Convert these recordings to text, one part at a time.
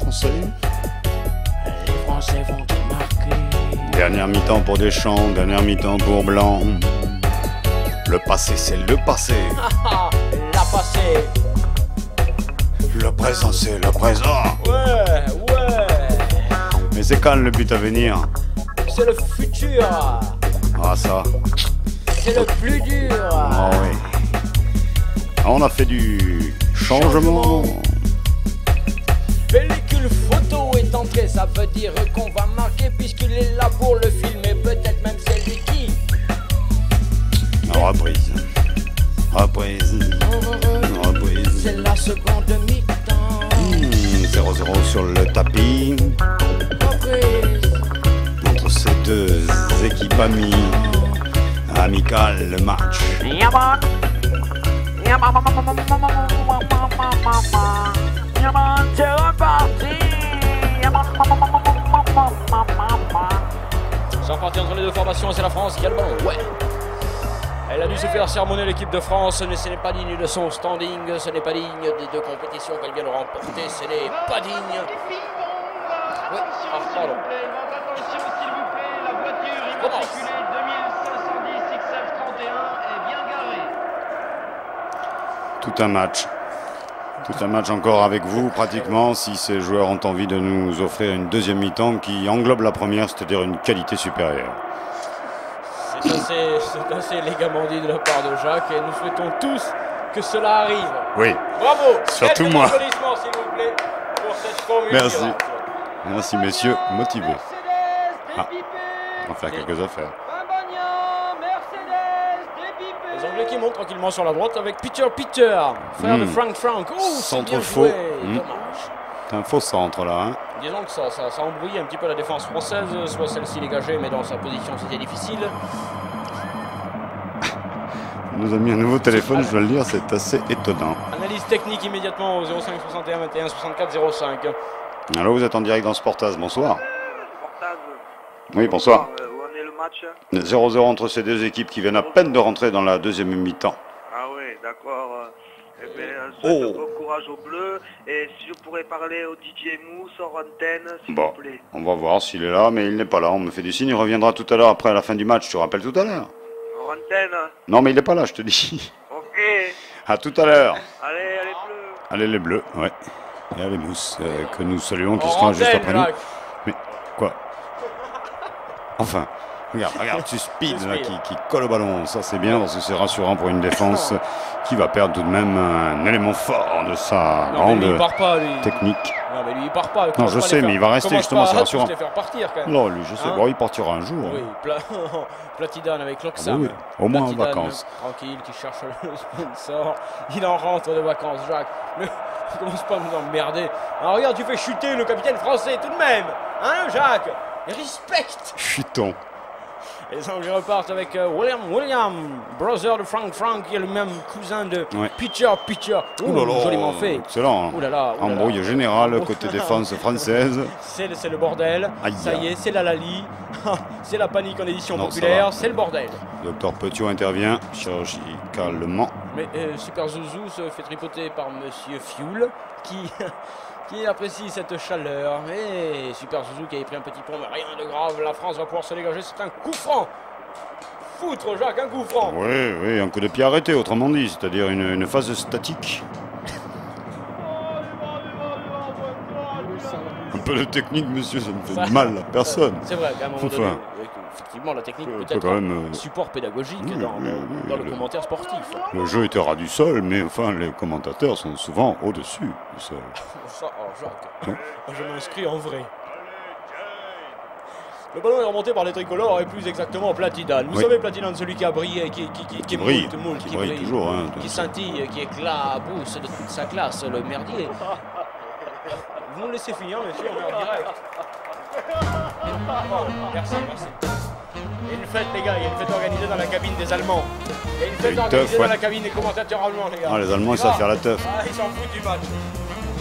Français. Les Français vont-ils marquer? Dernière mi-temps pour Deschamps, dernière mi-temps pour Blanc. Le passé, c'est le passé. La passée. Le présent, c'est le présent. Ouais. Mais c'est quand le but à venir? C'est le futur. Ah ça. C'est le plus dur. Ah oui. Ah, on a fait du changement. Pellicule photo est entrée, ça veut dire qu'on va marquer puisqu'il est là pour le film et peut-être même c'est lui qui. Reprise. C'est la seconde mi-temps. 0-0 sur le tapis. Reprise. Entre ces deux équipes amies. Amical le match. C'est reparti. C'est reparti entre les deux formations, c'est la France qui a le ballon. Ouais. Elle a dû se faire sermonner l'équipe de France, mais ce n'est pas digne de son standing, ce n'est pas digne des deux compétitions qu'elle vient de remporter, ce n'est pas digne. Oui, pardon. Attention s'il vous plaît, la voiture immatriculée 2510 XF31 est bien garée. Tout un match encore avec vous pratiquement si ces joueurs ont envie de nous offrir une deuxième mi-temps qui englobe la première, c'est-à-dire une qualité supérieure. C'est assez élégamment dit de la part de Jacques et nous souhaitons tous que cela arrive. Oui. Bravo. Surtout Quelques moi. applaudissements s'il vous plaît pour cette formule. Merci. miracle. Merci messieurs, motivés. Ah, on va faire quelques affaires. Les Anglais qui montent tranquillement sur la droite avec Peter, frère de Frank. Oh, c'est Centre bien faux. joué. Dommage. C'est un faux centre là. Hein. Disons que ça a embrouillé un petit peu la défense française, soit celle-ci dégagée, mais dans sa position c'était difficile. On nous a mis un nouveau téléphone, je dois le dire, c'est assez étonnant. Analyse technique immédiatement au 05 61 21 64 05. Alors vous êtes en direct dans Sportaz, bonsoir. Sportaz. Oui, bonsoir. Où en est le match? 0-0 entre ces deux équipes qui viennent à peine de rentrer dans la deuxième mi-temps. Ah oui, d'accord. Eh bien, souhaite bon courage aux Bleus. Et si je pourrais parler au DJ Mousse hors antenne, s'il Bon, vous plaît. on va voir s'il est là, mais il n'est pas là. On me fait du signe, il reviendra tout à l'heure après la fin du match. Tu te rappelles tout à l'heure? Hors antenne. Non, mais il n'est pas là, je te dis. Ok. À tout à l'heure. Allez, les Bleus. Allez les Bleus, ouais. Et allez Mousse, que nous saluons, qui En sera juste antenne, après nous. Jacques. Mais quoi? Enfin, regarde, tu speed là, qui colle au ballon. Ça c'est bien parce que c'est rassurant pour une défense qui va perdre tout de même un élément fort de sa Non, mais lui, il grande part pas, lui. technique. Non, mais lui, il part pas. Non, je sais, mais il va rester justement, c'est rassurant. les faire partir, quand même. Non, lui, je sais, Hein? bon, il partira un jour. Oui, Platidane avec l'Oxam. Ah oui, au moins en Platidane, vacances. Tranquille, qui cherche le sponsor. Il en rentre de vacances, Jacques. Mais commence pas à nous emmerder. Alors regarde, tu fais chuter le capitaine français tout de même. Hein, Jacques? Respecte. Chutons. Les Anglais repartent avec William, brother de Frank, qui est le même cousin de Peter. Ouh là là, joliment fait. excellent. Ouh là là, ouh là là. Embrouille générale côté défense française. C'est le bordel. Aïe. Ça y est, c'est la Lali. C'est la panique en édition Non, ça populaire. va. C'est le bordel. Docteur Petiot intervient chirurgicalement. Mais Super Zouzou se fait tripoter par Monsieur Fioul qui apprécie cette chaleur. Et Super Zouzou qui avait pris un petit pont, mais rien de grave. La France va pouvoir se dégager. C'est un coup franc. Foutre, Jacques, un coup franc. Oui, un coup de pied arrêté, autrement dit, c'est-à-dire une phase statique. Un peu de technique, monsieur, ça ne fait de mal à personne. C'est vrai qu'à un moment donné, effectivement, la technique peut être quand même, un support pédagogique oui, dans oui, le commentaire sportif. Le jeu était ras du sol, mais enfin, les commentateurs sont souvent au-dessus du sol. Ça, Jacques, je m'inscris en vrai. Le ballon est remonté par les tricolores et plus exactement Platidane. Vous savez, Platidane, celui qui a brillé, qui brille, moult, qui brille toujours, hein, qui scintille, qui éclabousse de toute sa classe, le merdier. Vous nous laissez finir, monsieur, on est en direct. Merci. Il y a une fête, les gars, il y a une fête organisée dans la cabine des Allemands. Il y a une fête organisée dans la cabine des commentateurs allemands, les gars. Ah, les Allemands, ils savent faire la teuf. Ah, ils s'en foutent du match.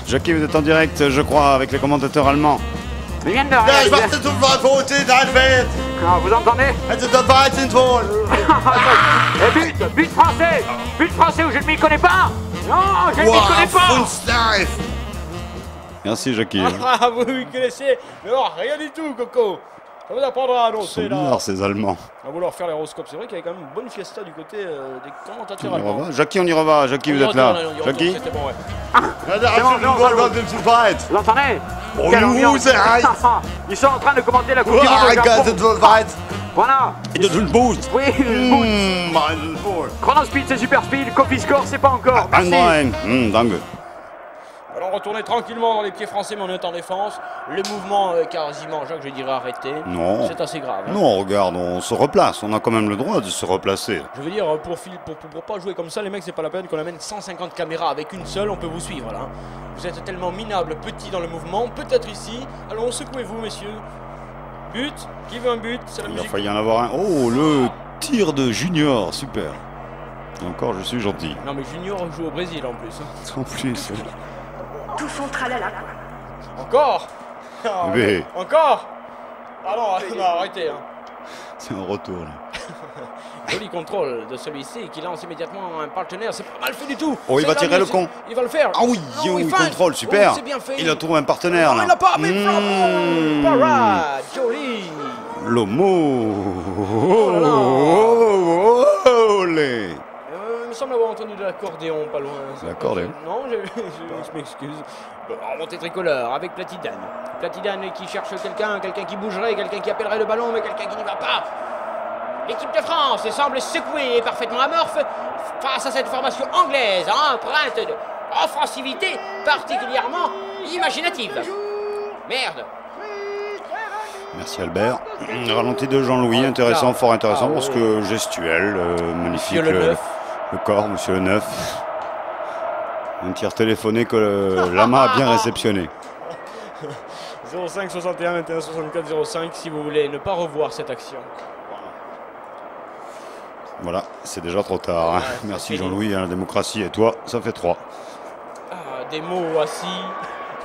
Jackie, vous êtes en direct, je crois, avec les commentateurs allemands. Wir viennent de réaliser... Vous entendez? Et but français où je ne m'y connais pas. Non, je ne m'y connais pas. Merci Jackie. Ah, vous lui connaissez? Mais non, rien du tout, Coco. Ça vous apprendra à Ils sont annoncer, là. bizarres ces Allemands. À vouloir faire l'horoscope. C'est vrai qu'il y avait quand même une bonne fiesta du côté des commentateurs On y allemands. reva. Jackie, on y reva. Jackie, vous On y êtes là. retourne, on y retourne, Jackie. c'était bon, ouais. Vous entendez? Oh, Quelle nous, ambiance. c'est right. Ils sont en train de commenter la Coupe du Monde au Japon. Voilà. Et de le boost. Oui, Chrono Speed, c'est Super Speed. Coffee Score, c'est pas encore. Merci. Dingue. Alors retourner tranquillement dans les pieds français, mais on est en défense. Le mouvement quasiment, Jacques, je dirais arrêté. Non. C'est assez grave. Hein. Non, regarde, on se replace. On a quand même le droit de se replacer. Je veux dire, pour pas jouer comme ça, les mecs, c'est pas la peine qu'on amène 150 caméras. Avec une seule, on peut vous suivre là. Hein. Vous êtes tellement minables, petits dans le mouvement. Peut-être ici. Allons, secouez-vous, messieurs. But. Qui veut un but? C'est la Il a musique. failli y en avoir un. Oh, le tir de Junior. Super. Encore, je suis gentil. Non, mais Junior joue au Brésil en plus. Hein. En plus. Tout son tralala, quoi. Encore ah, Mais- Encore Ah non, arrêtez. Hein. C'est un retour là. Joli contrôle de celui-ci qui lance immédiatement un partenaire. C'est pas mal fait du tout. Oh, il va C'est tirer là, le c'est- con. Il va le faire. Ah oui, Non, il feinte. contrôle, super. Oh, c'est bien fait. Il a trouvé un partenaire Non, là. il l'a pas, mais parade. Joli. L'homo. là là. Olé. Il me semble avoir entendu de l'accordéon pas loin. L'accordéon? Non, je m'excuse. Remontée tricolore avec Platidane. Platidane qui cherche quelqu'un qui bougerait, quelqu'un qui appellerait le ballon, mais quelqu'un qui n'y va pas. L'équipe de France semble secouée et parfaitement amorphe face à cette formation anglaise, empreinte d'offensivité particulièrement imaginative. Merde. Merci Albert. Ralenti de Jean-Louis, intéressant, fort intéressant, parce que gestuel, magnifique. Monsieur le Neuf. Le corps, monsieur le Neuf. Un tir téléphoné que Lama a bien réceptionné. 05 61 21 64 05 si vous voulez ne pas revoir cette action. Voilà, c'est déjà trop tard. Hein. Ouais, c'est Merci fini. Jean-Louis, la démocratie et toi, ça fait 3. Ah, des mots assis,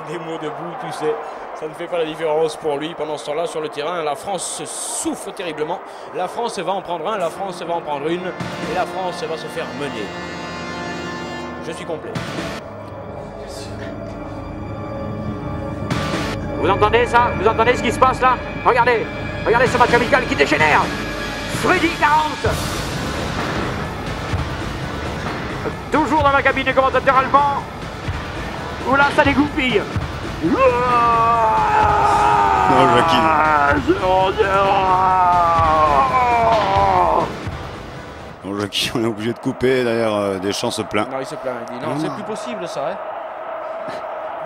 des mots debout, tu sais. Ça ne fait pas la différence pour lui. Pendant ce temps-là, sur le terrain, la France se souffre terriblement. La France va en prendre un, la France va en prendre une. Et la France va se faire mener. Je suis complet. Vous entendez ça? Vous entendez ce qui se passe là? Regardez. Regardez ce match amical qui dégénère. Freddy 40. Toujours dans la cabine des commentateurs allemands. Où là, ça dégoupille. Donc Jackie, on est obligé de couper, d'ailleurs des champs se plaint. Non, il se plaint. Il dit non, c'est plus possible ça. Hein.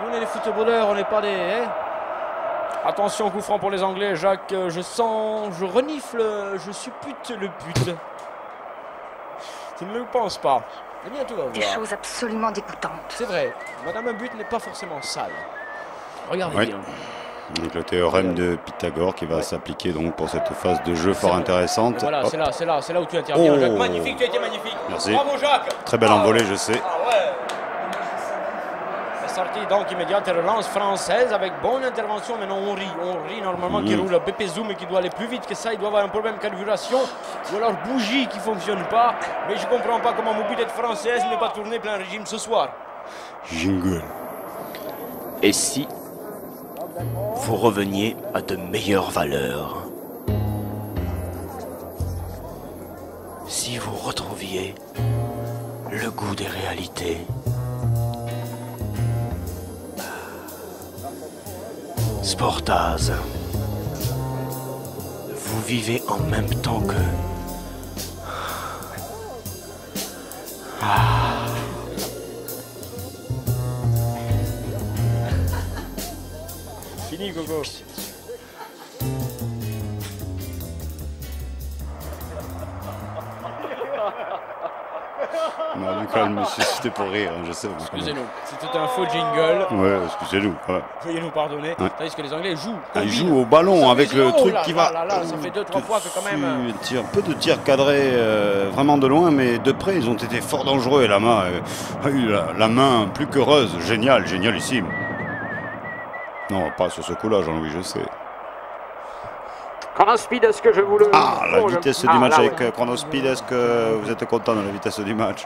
Nous, on est des footballeurs, on n'est pas des. Hein. Attention, coup franc pour les Anglais. Jacques, je sens, je renifle, je suppute le but. Tu ne le penses pas. Eh bien, tu vas Des voir. choses absolument dégoûtantes. C'est vrai, madame, un but n'est pas forcément sale. Regardez Oui. bien. Donc le théorème de Pythagore qui va s'appliquer donc pour cette phase de jeu fort intéressante. Et voilà, Hop. c'est là où tu interviens. Oh. Jacques, magnifique, tu as été magnifique. Merci. Bravo, Jacques. Très belle envolée, je sais. Ah ouais. La sortie donc immédiate, relance française avec bonne intervention. Maintenant on rit normalement qui roule BP Zoom et qui doit aller plus vite que ça. Il doit avoir un problème de carburation ou alors bougie qui fonctionne pas. Mais je comprends pas comment mobilette française n'est pas tournée plein régime ce soir. Jingle. Et si vous reveniez à de meilleures valeurs? Si vous retrouviez le goût des réalités? Sportaz, vous vivez en même temps que... Fini, Coco. Non, du calme, monsieur, c'était pour rire, hein, je sais. Excusez-nous, c'était un faux jingle. Ouais, excusez-nous. Ouais. Veuillez nous pardonner. Ouais. Tandis que les Anglais jouent. Ah, il combinent. joue au ballon Ça avec fait- le oh truc là qui là va. là là, ça fait 2-3 fois que quand même. Un peu de tir cadré vraiment de loin, mais de près, ils ont été fort dangereux. Et Lama a eu la main plus qu'heureuse. Génial, génialissime. Non, pas sur ce coup-là, Jean-Louis, je sais. Chronospeed, est-ce que je vous le... Ah, la Oh, vitesse ah, du match là, avec oui. Chronospeed, est-ce que vous êtes content de la vitesse du match?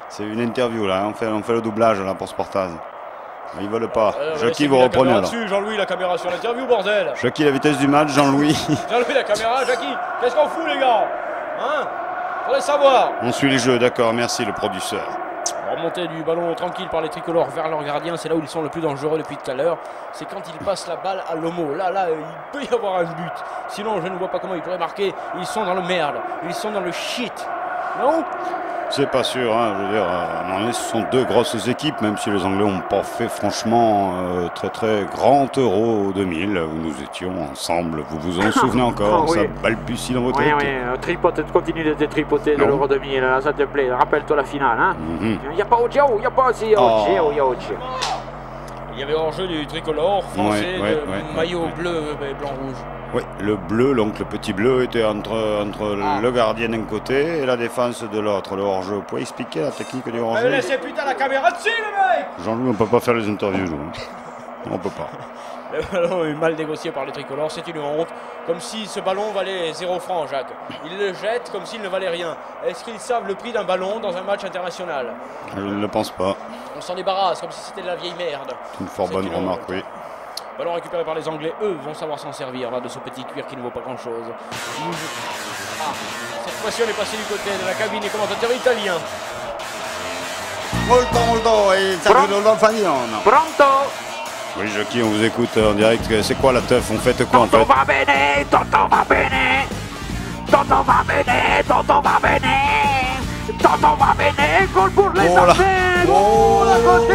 C'est une interview là, on fait le doublage là pour Sportaz. Ils veulent pas. Jackie, c'est vous lui, la reprenez caméra alors. dessus, Jean-Louis, la caméra sur l'interview, bordel. Jackie, la vitesse du match, Jean-Louis. Jean-Louis, la caméra, Jackie, qu'est-ce qu'on fout, les gars? Hein? Faudrait savoir. On suit les jeux, d'accord, merci le producteur. Remontée du ballon tranquille par les tricolores vers leur gardien, c'est là où ils sont le plus dangereux depuis tout à l'heure. C'est quand ils passent la balle à l'homo. Là, il peut y avoir un but. Sinon, je ne vois pas comment ils pourraient marquer. Ils sont dans le merde. Ils sont dans le shit. Non? C'est pas sûr, hein, je veux dire, à un moment donné, ce sont deux grosses équipes, même si les Anglais n'ont pas fait franchement très très grand Euro 2000, où nous étions ensemble, vous vous en souvenez encore, Oui. ça balbutie dans votre Oui, tête. oui, tripote, continue de te tripoter de Non. l'Euro 2000, là, ça te plaît. Rappelle-toi la finale, hein. Mhm. Il n'y a pas Ojao, il n'y a pas aussi Oh. Ojao, il y a Ojao. Il y avait hors-jeu du tricolore français, Ouais, de maillot bleu et blanc-rouge. Oui, le bleu, donc le petit bleu était entre le gardien d'un côté et la défense de l'autre, le hors-jeu. Vous pouvez expliquer la technique du Mais hors-jeu? laissez putain la caméra dessus, les mecs! Jean-Louis, on peut pas faire les interviews, nous. hein. On peut pas. Le ballon est mal négocié par les tricolores, c'est une honte. Comme si ce ballon valait 0 francs, Jacques. Ils le jettent comme s'il ne valait rien. Est-ce qu'ils savent le prix d'un ballon dans un match international? Je ne le pense pas. On s'en débarrasse comme si c'était de la vieille merde. C'est une fort C'est bonne une remarque, honte. oui. Ballon récupéré par les Anglais, eux vont savoir s'en servir là de ce petit cuir qui ne vaut pas grand chose. Cette fois-ci on est passé du côté de la cabine des commentateurs italiens. Molto, et saluto la Fagnone. Pronto? Oui, Jackie, on vous écoute en direct. C'est quoi la teuf? On fait quoi en Toto fait? va bene, Toto va bene. Toto va bene, Toto va bene. Toto va bene, goal pour les Oh là. Anglais. Oh. Goal à côté.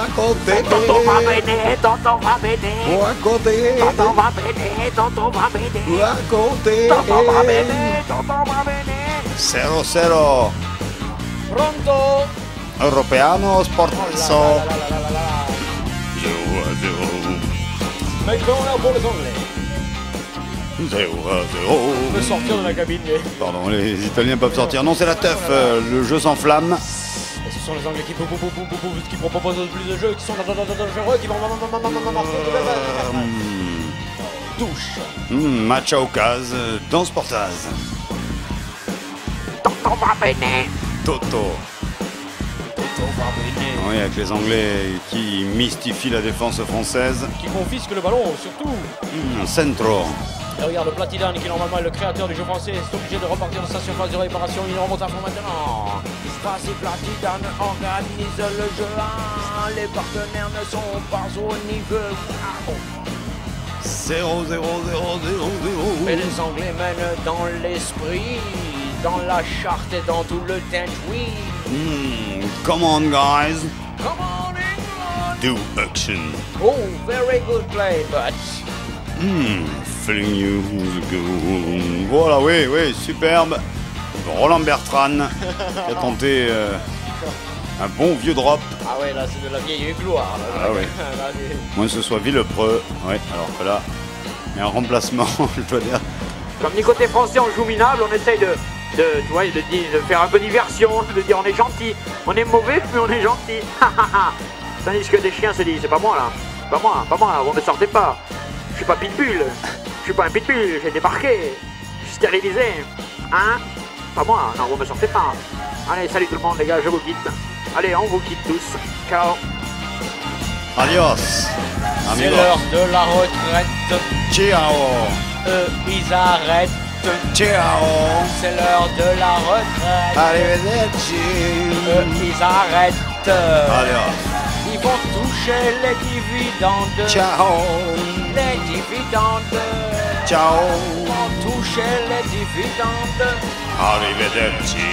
À côté. Toto va bene, Toto va bene. À côté. Toto va bene, Toto va bene. À côté. Toto va bene, Toto va bene. 0-0. Pronto? Europeano Sportiso. La, la, la, la, la. 0-0. Maintenant là pour les Anglais. 0-0. On peut sortir de la cabine. Pardon, les Italiens peuvent sortir. Non, c'est la teuf. Le jeu s'enflamme. Et ce sont les Anglais qui proposent plus de jeux, qui sont dangereux, qui vont touche. Match à occasion dans Sportaz. Toto va bene. Toto. Oui, avec les Anglais qui mystifient la défense française. Qui confisque le ballon, surtout. Centro. Et regarde le Platidane qui normalement est le créateur du jeu français, est obligé de repartir de sa surface de réparation. Il remonte à fond maintenant. Vas-y Platidane organise le jeu. Ah, les partenaires ne sont pas au niveau. 0-0-0-0-0. Mais les Anglais mènent dans l'esprit, dans la charte et dans tout le temps. Oui. Come on, guys. Come on, England. Do action. Oh, very good play, but... Feeling you. Voilà, oui, oui, superbe. Roland Bertrand qui a tenté un bon vieux drop. Ah ouais, là c'est de la vieille gloire. Là. Ah ouais. Là, Moi, ce soit Villepreux. Ouais, alors que là, il y a un remplacement, je dois dire. Comme du côté français, on joue minable, on essaye de faire un peu diversion, de dire on est gentil. On est mauvais, mais on est gentil. Tandis que des chiens se disent, c'est pas moi là. Pas moi, vous ne me sortez pas. Je suis pas pitbull. Je suis pas un pitbull, j'ai débarqué. Je suis stérilisé. Hein? Pas moi, non, vous me sortez pas. Allez, salut tout le monde les gars, je vous quitte. Allez, on vous quitte tous. Ciao. Adios. c'est Amigos. l'heure de la retraite. Ciao. Ils arrêtent. Ciao. C'est l'heure de la retraite. Arrivederci. Ils arrêtent. Adios. Ils vont toucher les dividendes. Ciao. Les dividendes. Ciao. Ils vont toucher les dividendes. Arrivederci.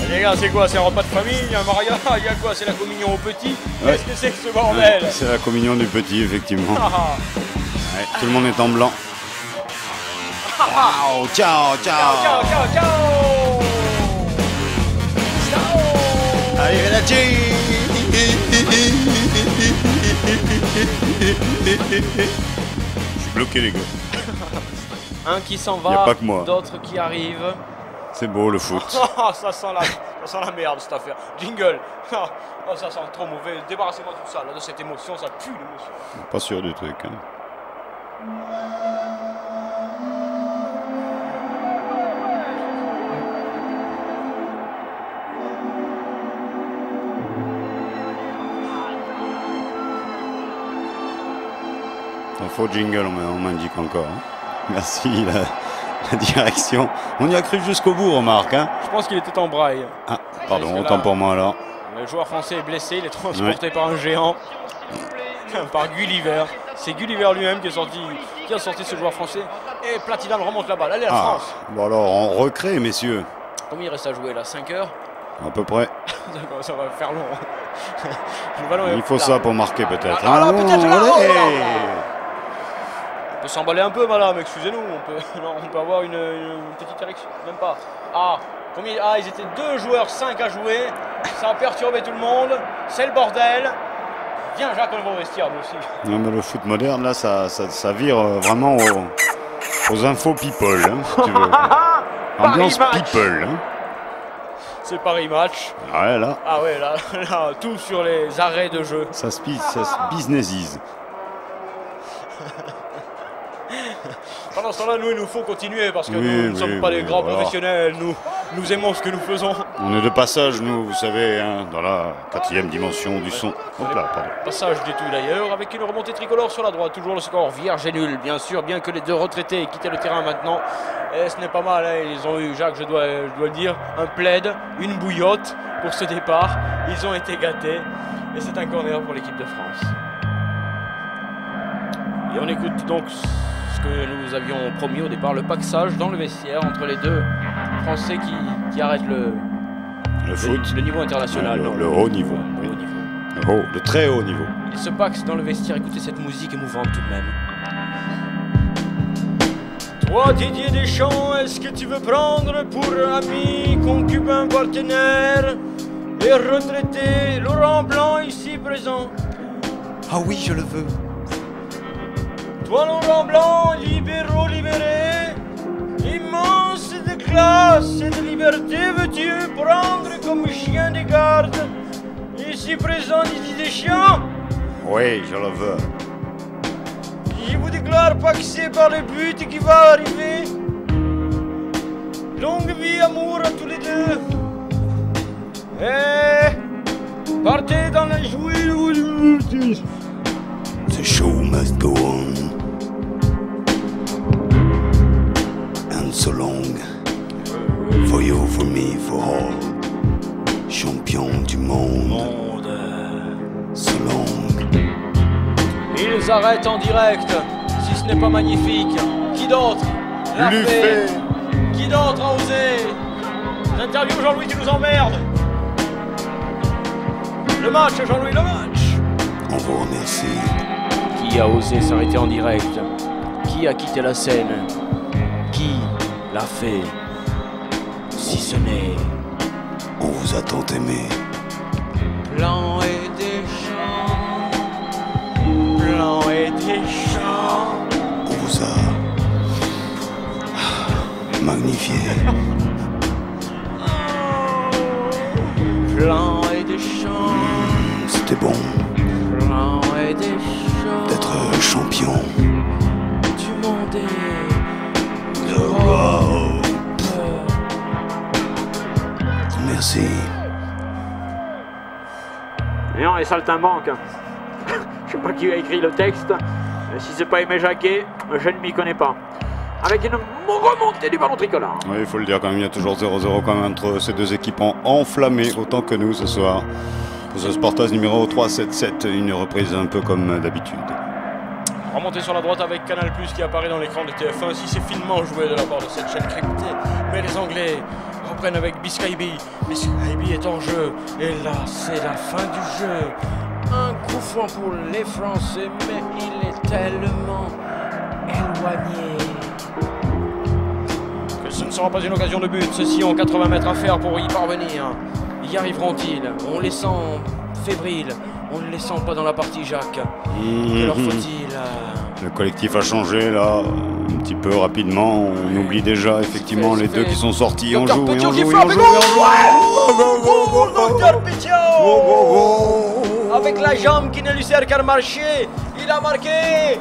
Les gars, c'est quoi? C'est un repas de famille? Il y a un mariage? Il y a quoi? C'est la communion au petit? Ouais. Qu'est-ce que c'est que ce bordel? C'est la communion du petit, effectivement. Ah, Ouais, tout le monde est en blanc. Ciao, ciao, ciao, ciao. ciao, ciao! Ciao! Arrivederci. Je suis bloqué, les gars. Un qui s'en Y a va, pas que moi. d'autres qui arrivent. C'est beau, le foot. Ah, ça sent la merde cette affaire. Jingle. Ah, ça sent trop mauvais. Débarrassez-moi de tout ça, là, de cette émotion, ça pue l'émotion. Pas sûr du truc. Hein. Un faux jingle, on m'indique encore. Hein. Merci la direction. On y a cru jusqu'au bout, remarque. Hein. Je pense qu'il était en braille. Ah, pardon, autant pour moi alors. Le joueur français est blessé, il est transporté par un géant, par Gulliver. C'est Gulliver lui-même qui a sorti ce joueur français. Et Platidam remonte la balle. Allez, la France. Bon alors, on recrée, messieurs. Combien il reste à jouer là? 5 heures? À peu près. Ça va faire long. Le ballon est Il faut là. ça pour marquer peut-être. Ah, là, peut-être là, allez. oh là là. On peut s'emballer un peu, madame, excusez-nous. On peut avoir une petite érection. Même pas. Ils étaient 2 joueurs, 5 à jouer. Ça a perturbé tout le monde. C'est le bordel. Viens, Jacques, on va au vestiaire, nous aussi. Non, mais le foot moderne, là, ça vire vraiment aux infos people, hein, si tu veux. Ambiance people. Hein. C'est Paris Match. Ouais, là. Ah ouais, là, tout sur les arrêts de jeu. Ça se businessise. Pendant ce temps-là, nous, il nous faut continuer parce que Oui, nous ne sommes pas des grands voilà. professionnels. Nous aimons ce que nous faisons. On est de passage, nous, vous savez, hein, dans la 4e dimension du son. Hop là, pardon. Passage du tout d'ailleurs, avec une remontée tricolore sur la droite. Toujours le score vierge et nul, bien sûr, bien que les 2 retraités aient quitté le terrain maintenant. Et ce n'est pas mal, hein. Ils ont eu, Jacques, je dois le dire, un plaid, une bouillotte pour ce départ. Ils ont été gâtés. Et c'est un corner pour l'équipe de France. Et on écoute donc ce que nous avions promis au départ, le paxage dans le vestiaire entre les 2 Français qui arrêtent Le foot. le niveau international. Le haut niveau. Le Oui. haut niveau. Le très haut niveau. Ils se paxent dans le vestiaire, écoutez cette musique émouvante tout de même. Toi Didier Deschamps, est-ce que tu veux prendre pour ami, concubin, partenaire et retraité Laurent Blanc ici présent? Ah oui, je le veux. Toi Laurent Blanc, libéraux libéré, immense de classe et de liberté, veux-tu prendre comme chien de garde ici présent Didier Deschamps? Oui, je le veux. Je vous déclare paxé par le but qui va arriver. Longue vie, amour à tous les 2. Et partez dans la jouée. The show must go on. And so long. For you, for me, for all. Champion du monde. So long. Ils arrêtent en direct. Si ce n'est pas magnifique, qui d'autre l'a fait? Qui d'autre a osé? L'interview, Jean-Louis, tu nous emmerdes. Le match, Jean-Louis, le match. On vous remercie. Qui a osé s'arrêter en direct? Qui a quitté la scène? Qui l'a fait? Si ce n'est... On vous a tant aimé. Blanc et Deschamps. Blanc et Deschamps. On vous a magnifié. Blanc et Deschamps. C'était bon Blanc et Deschamps. d'être champion. Du monde et Wow. Merci. Et on est saltimbanque. Je sais pas qui a écrit le texte. Mais si c'est pas Aimé Jacquet, je ne m'y connais pas. Avec une remontée du ballon tricolore. Oui, il faut le dire quand même, il y a toujours 0-0 quand même entre ces 2 équipes enflammées autant que nous ce soir. Pour ce Sportaz numéro 377, une reprise un peu comme d'habitude. Remonté sur la droite avec Canal+, qui apparaît dans l'écran de TF1. Si c'est finement joué de la part de cette chaîne cryptée. Mais les Anglais reprennent avec Biscaybi. Biscaybi est en jeu. Et là, c'est la fin du jeu. Un coup franc pour les Français, mais il est tellement éloigné que ce ne sera pas une occasion de but. Ceux-ci ont 80 mètres à faire pour y parvenir. Y arriveront-ils? On les sent fébriles. On ne les sent pas dans la partie, Jacques. Que leur faut-il? Le collectif a changé là, un petit peu rapidement. On oublie déjà effectivement les 2 qui sont sortis. On joue, et on joue, et on joue, Docteur Petiot avec la jambe qui ne lui sert qu'à marcher, il a marqué.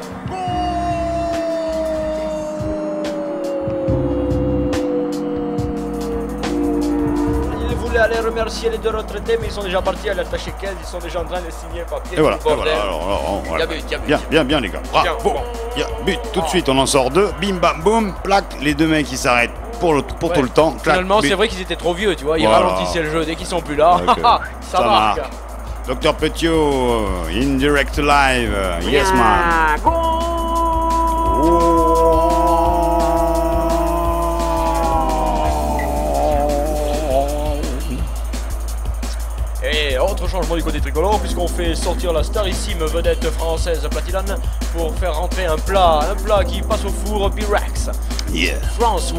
Il voulait vais aller remercier les deux retraités, mais ils sont déjà partis à l'attaché caisse, ils sont déjà en train de signer le papier. Et voilà, tout le bordel. alors, Il y a but, il y a but. Bien les gars. Bravo. Bon. Il y a but. Tout de suite, on en sort deux. Bim bam boum. Plaque. Les deux mecs qui s'arrêtent pour tout le temps. Clac, Finalement, but. c'est vrai qu'ils étaient trop vieux, tu vois. Ils Voilà. ralentissaient le jeu dès qu'ils sont plus là. Ok. Ça marque. Dr Petiot, in direct live. Yes man. Et autre changement du côté tricolore, puisqu'on fait sortir la starissime vedette française Platilane pour faire rentrer un plat qui passe au four, Birax. Yeah. France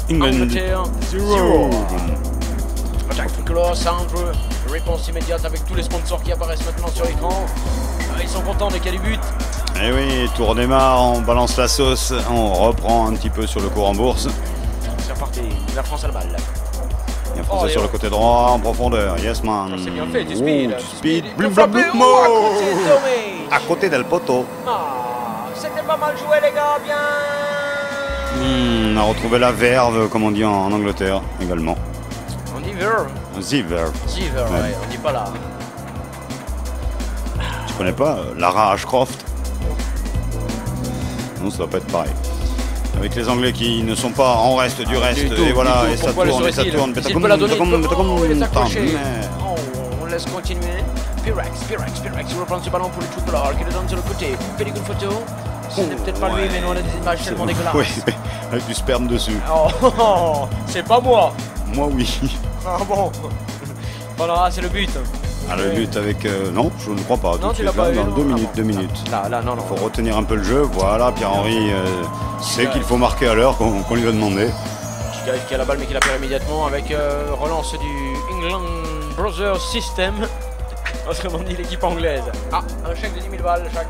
1, Angleterre 0. Attaque tricolore, centre, réponse immédiate avec tous les sponsors qui apparaissent maintenant sur l'écran. Ils sont contents dès qu'il y a du but. Et oui, tout redémarre, on balance la sauce, on reprend un petit peu sur le cours en bourse. C'est reparti, la France à la balle. Il y a un Français sur le côté droit, en profondeur. Yes man. Ça, c'est bien fait, du speed. Du speed. Il Blim faut blam frapper, boum. à côté de Domi. À côté del poteau. C'était pas mal joué les gars, bien. On a retrouvé la verve, comme on dit en Angleterre également. On dit verve. The verve. Ouais, on dit pas là. Tu connais pas Lara Ashcroft? Non, ça va pas être pareil. Avec les Anglais qui ne sont pas en reste du reste, et voilà, et ça tourne, et ça tourne. Il peut la donner, il est accroché. On laisse continuer. Pirax, il reprend ce ballon pour le tricolore qui le donne sur le côté. Pellicule photo. Ce n'est peut-être pas lui, mais nous on a des images tellement dégueulasses. Oui, avec du sperme dessus. Oh, c'est pas moi. Moi, oui. Ah bon. Voilà, c'est le but. Ah, le but avec... non, je ne crois pas. Non, tout tu de l'as suite, pas eu, dans non. 2 minutes, 2 minutes. Là, non. Il faut retenir un peu le jeu. Voilà, Pierre-Henry sait qu'il faut marquer à l'heure qu'on lui a demandé. Qui a la balle mais qui la perd immédiatement avec relance du England Brothers System. Autrement dit l'équipe anglaise. Ah, un chèque de 10 000 balles chaque.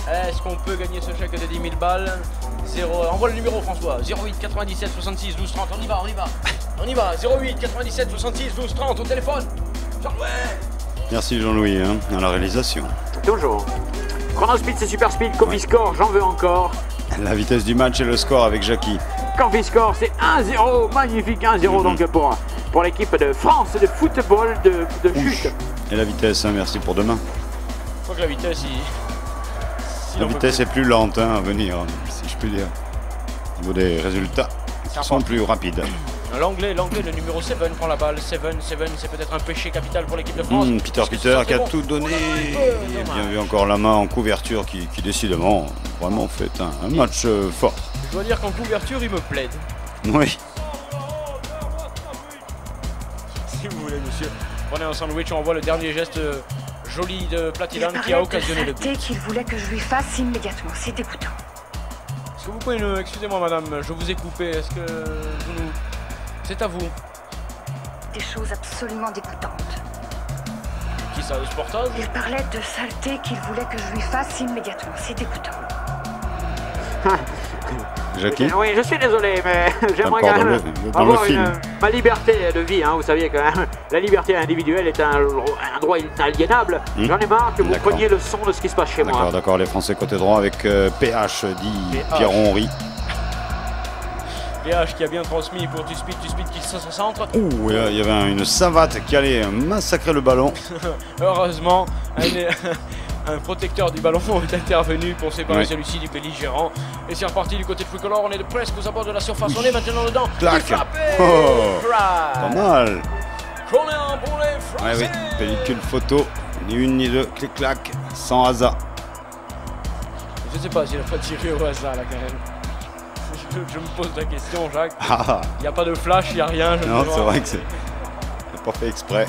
Est-ce qu'on peut gagner ce chèque de 10 000 balles 0. Envoie le numéro François. 08 97 66 12 30. On y va. 08 97 66 12 30 au téléphone. Jean-Louis. Merci Jean-Louis, à la réalisation. Toujours. Chrono Speed, c'est Super Speed. Coffee Score, j'en veux encore. La vitesse du match et le score avec Jackie. Coffee Score, c'est 1-0. Magnifique 1-0 donc pour l'équipe de France de football de chute. Et la vitesse, merci pour demain. Je crois que la vitesse, la vitesse est plus lente à venir, si je puis dire. Au niveau des résultats, qui sont plus rapides. L'anglais, le numéro 7 prend la balle. 7, c'est peut-être un péché capital pour l'équipe de France. Peter qui a tout donné. Et bien vu encore la main en couverture qui décidément vraiment fait un match fort. Je dois dire qu'en couverture, il me plaide. Oui. Si vous voulez, monsieur. Prenez un sandwich, on voit le dernier geste joli de Platilane qui a occasionné le but. Qu'il voulait que je lui fasse immédiatement, c'est dégoûtant. Est-ce que vous pouvez nous... Excusez-moi madame, je vous ai coupé. Est-ce que vous nous... C'est à vous. Des choses absolument dégoûtantes. Qui ça, le sportage? Il parlait de saleté qu'il voulait que je lui fasse immédiatement, c'est dégoûtant. Jackie? Oui, je suis désolé, mais j'aimerais quand même avoir ma liberté de vie. Vous saviez quand même, la liberté individuelle est un droit inaliénable. J'en ai marre que vous preniez le son de ce qui se passe chez moi. D'accord, les Français côté droit avec PH, dit Pierre-Henry. PH qui a bien transmis pour Tuspid qui se centre. Ouh, il y avait une savate qui allait massacrer le ballon. Heureusement, un protecteur du ballon est intervenu pour séparer celui-ci du belligérant. Et c'est reparti du côté tricolore, on est presque aux abords de la surface, on est maintenant dedans. Clac. Pas mal. Corner pour les Français. Ouais, oui, pellicule photo, ni une ni deux, clic-clac, sans hasard. Je sais pas s'il a pas tiré au hasard là quand même. Je me pose la question, Jacques. Il n'y a pas de flash, il n'y a rien. Non, c'est vrai que c'est pas fait exprès.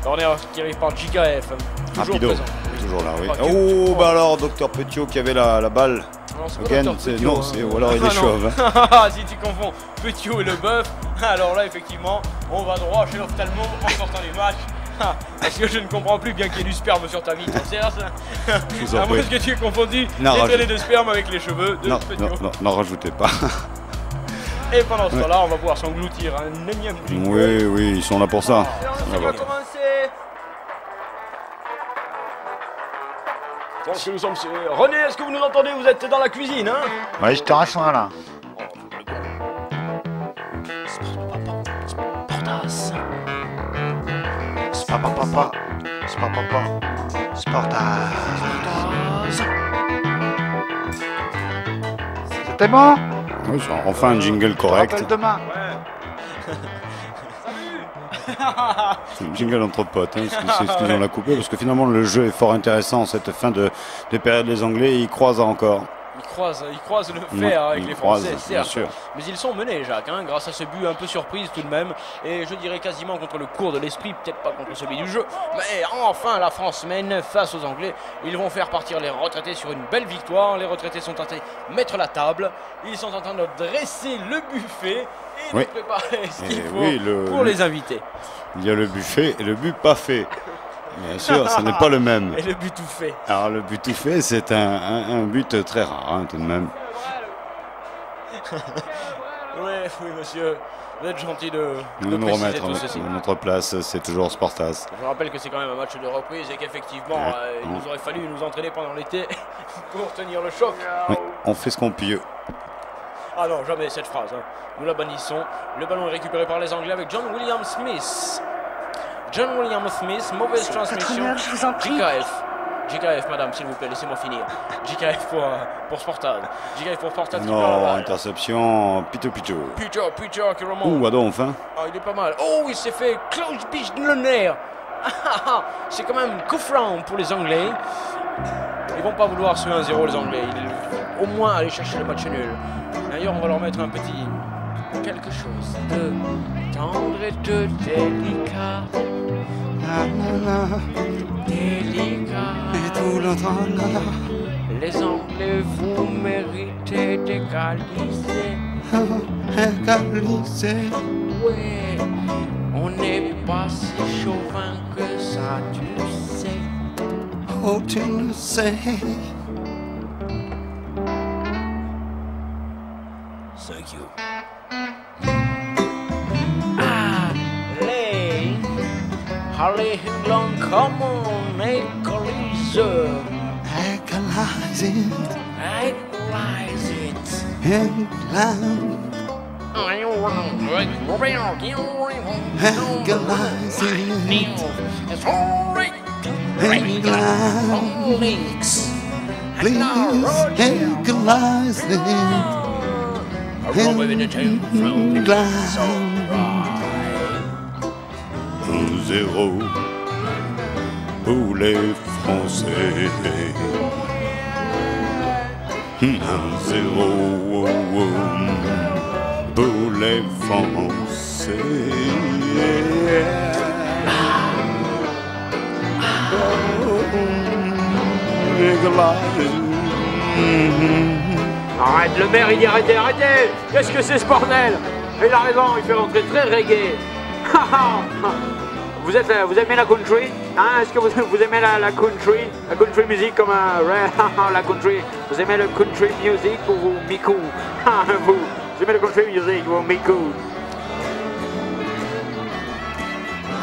Corner qui arrive par JKF. Toujours Rapido. présent. Toujours là, oui. Oh, bah alors, Dr Petiot qui avait la balle. Non, ou alors il est chauve. Si tu confonds Petiot et le bœuf, alors là, effectivement, on va droit chez l'ophtalmo en sortant du match. Parce que je ne comprends plus, bien qu'il y ait du sperme sur ta vitre, Serge. À moins que tu aies confondu les traînées de sperme avec les cheveux de Petiot. Non, rajoutez pas. Et pendant ce temps-là, on va pouvoir s'engloutir un énième drink. Oui, ils sont là pour ça. On va commencer. Nous sommes... René, est-ce que vous nous entendez? Vous êtes dans la cuisine, hein? Ouais, je te reçois là. Portas. C'était bon? Oui, enfin un jingle correct. Rappelle demain. C'est un jingle entre potes, hein, c'est ce qu'ils ont la coupé, parce que finalement le jeu est fort intéressant, cette fin de période des Anglais, ils croisent encore. Ils croisent le fer avec les Français, bien certes. sûr. Mais ils sont menés, Jacques, hein, grâce à ce but un peu surprise tout de même. Et je dirais quasiment contre le cours de l'esprit, peut-être pas contre celui du jeu. Mais enfin, la France mène face aux Anglais. Ils vont faire partir les retraités sur une belle victoire. Les retraités sont en train de mettre la table. Ils sont en train de dresser le buffet et de préparer ce qu'il faut pour les invités. Il y a le buffet et le but pas fait. Bien sûr, ce n'est pas le même. Et le but tout fait. Alors le but tout fait, c'est un but très rare, hein, tout de même. Oui, monsieur. Vous êtes gentil de Nous préciser remettre tout ceci. à notre place, c'est toujours Sportas. Je rappelle que c'est quand même un match de reprise et qu'effectivement, il nous aurait fallu nous entraîner pendant l'été pour tenir le choc. Oui, on fait ce qu'on peut. Ah non, jamais cette phrase. Hein. Nous la bannissons. Le ballon est récupéré par les Anglais avec John William Smith. John William Smith, mauvaise transmission. Je vous en prie. JKF, madame, s'il vous plaît, laissez-moi finir. JKF pour Sportad. JKF pour Sportad. Non, interception, Peter qui remonte. Ouh, Adolphe, hein. Ah, il est pas mal. Oh, il s'est fait close beach de le nerf. C'est quand même coup franc pour les Anglais. Ils vont pas vouloir ce 1-0, les Anglais. Ils vont au moins aller chercher le match nul. D'ailleurs, on va leur mettre un petit quelque chose de tendre et de délicat. Délicat. Et tout le temps, Les Anglais, vous méritez d'égaliser. égaliser. Ouais, on n'est pas si chauvin que ça, tu sais. Oh, tu le sais. Thank you. Allez, England, come on, equalize. Equalize it. Equalize it. England. Equalize it. England. Please equalize it. England. 1-0 pour les Français. 1-0 pour les Français. Arrête, le maire il dit arrêtez. Qu'est-ce que c'est ce bordel? Il a raison, il fait rentrer très reggae. Vous aimez la country, hein? Est-ce que vous aimez la country music comme la country? Vous aimez le country music ou Miku? Vous aimez le country music ou Miku?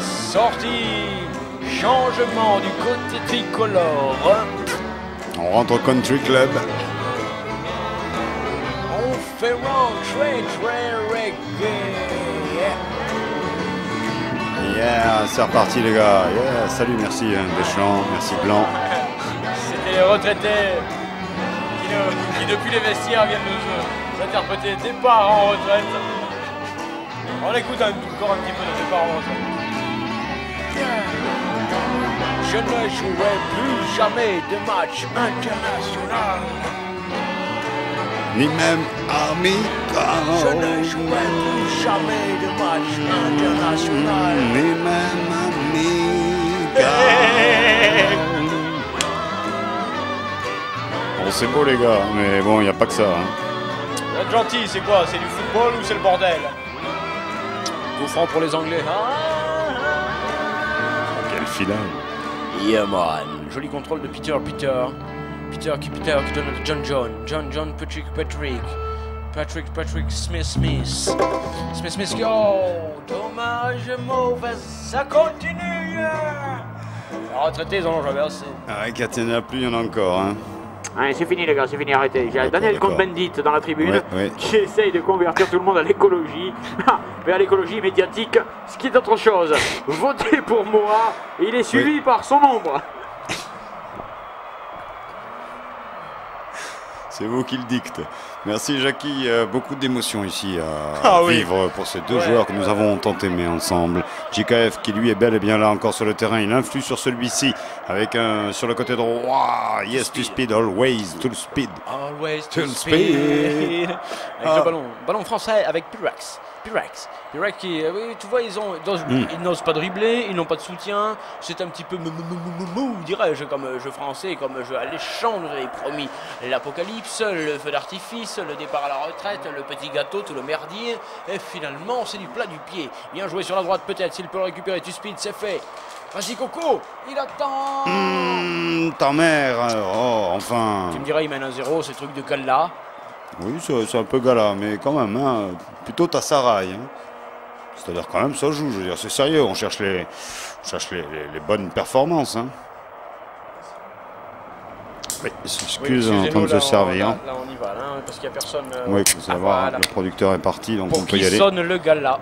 Sortie, changement du côté tricolore. On rentre au Country Club. On fait rentrer très reggae. Yeah, c'est reparti les gars. Yeah, salut, merci Deschamps, merci Blanc. C'était les retraités qui depuis les vestiaires viennent nous interpréter Départ en retraite. On écoute encore un petit peu de Départ en retraite. Je ne jouerai plus jamais de match international. Ni même amical. Je ne jouerai plus jamais de match international. Ni même amical. Bon, c'est beau les gars, mais bon, il n'y a pas que ça. Hein. Vous êtes gentil, c'est quoi? C'est du football ou c'est le bordel? Coup franc pour les Anglais. Quel filage. Yeah man. Joli contrôle de Peter qui donne à John, Patrick, Smith, oh, dommage, mauvais, ça continue. Les retraités, ils en ont jamais assez. Ah, Catena plus, il y en a encore. Hein. Allez, c'est fini les gars, c'est fini, arrêtez. J'ai D'accord, Daniel d'accord. Cohn-Bendit dans la tribune Ouais, ouais. qui essaye de convertir tout le monde à l'écologie, vers l'écologie médiatique, ce qui est autre chose. Votez pour moi, il est suivi par son ombre. C'est vous qui le dicte. Merci Jackie, beaucoup d'émotions ici à Ah oui. vivre pour ces deux joueurs que nous avons tant aimés ensemble. JKF qui lui est bel et bien là encore sur le terrain, il influe sur celui-ci avec un sur le côté droit. Yes to speed, always to speed. Always To to speed. speed. Avec le ballon français avec Pirax. Pirax qui, oui, tu vois, ils n'osent pas dribbler, ils n'ont pas de soutien. C'est un petit peu mou, dirais-je, comme jeu français, comme jeu alléchant. Nous avait promis l'apocalypse, le feu d'artifice, le départ à la retraite, le petit gâteau, tout le merdier. Et finalement, c'est du plat du pied. Bien joué sur la droite, peut-être, s'il peut le récupérer. Tu speed, c'est fait. Vas-y, Coco, il attend. Ta mère, oh, enfin. Tu me diras, il mène 1-0, ces trucs de Kalla. Oui, c'est un peu gala, mais quand même, hein, plutôt Tassaraï. Hein. C'est-à-dire quand même, ça joue, je veux dire, c'est sérieux, on cherche les bonnes performances. Hein. Oui, excuse, en train de se servir. Là, on y va, là, parce qu'il n'y a personne. Oui, il faut savoir, voilà. le producteur est parti, donc Pour on peut qui y aller. sonne le Gala?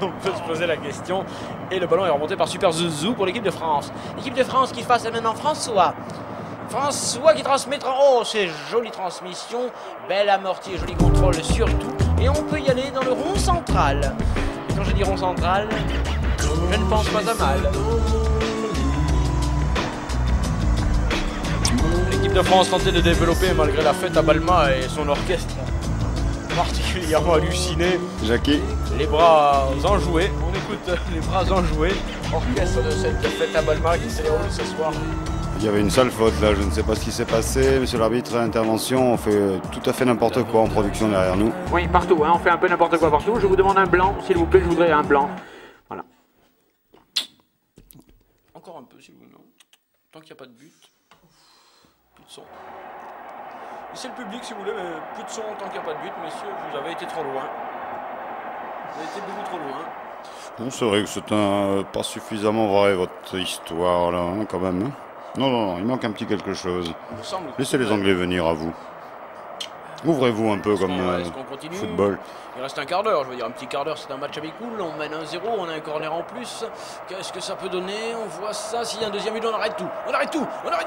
On peut se poser la question. Et le ballon est remonté par Super Zouzou pour l'équipe de France. L'équipe de France qui face maintenant François. François qui transmettra. Oh, c'est jolie transmission. Belle amortie et joli contrôle surtout. Et on peut y aller dans le rond central. Et quand je dis rond central, je ne pense pas à mal. L'équipe de France tentait de développer malgré la fête à Balma et son orchestre particulièrement halluciné. Jackie, Les bras enjoués, on écoute les bras enjoués. Orchestre de cette fête à Balma qui s'est déroulée ce soir. il y avait une sale faute là, je ne sais pas ce qui s'est passé. Monsieur l'arbitre, intervention, on fait tout à fait n'importe quoi en production derrière nous. Oui, partout, hein, on fait un peu n'importe quoi partout. Je vous demande un blanc, s'il vous plaît, je voudrais un blanc. Voilà. Encore un peu si vous voulez. Tant qu'il n'y a pas de but, plus de son. C'est le public si vous voulez, mais plus de son tant qu'il n'y a pas de but, messieurs, vous avez été trop loin. Vous avez été beaucoup trop loin. Bon, c'est vrai que c'est pas suffisamment vrai votre histoire là, hein, quand même. Hein. Non, il manque un petit quelque chose. Il me semble que- Laissez les Anglais venir à vous. Ouvrez-vous un peu comme Est-ce qu'on continue? football. Il reste un quart d'heure, je veux dire un petit quart d'heure, c'est un match avec cool, on mène 1-0, on a un corner en plus. Qu'est-ce que ça peut donner? On voit ça, s'il y a un deuxième but, on arrête tout. On arrête tout. Oh la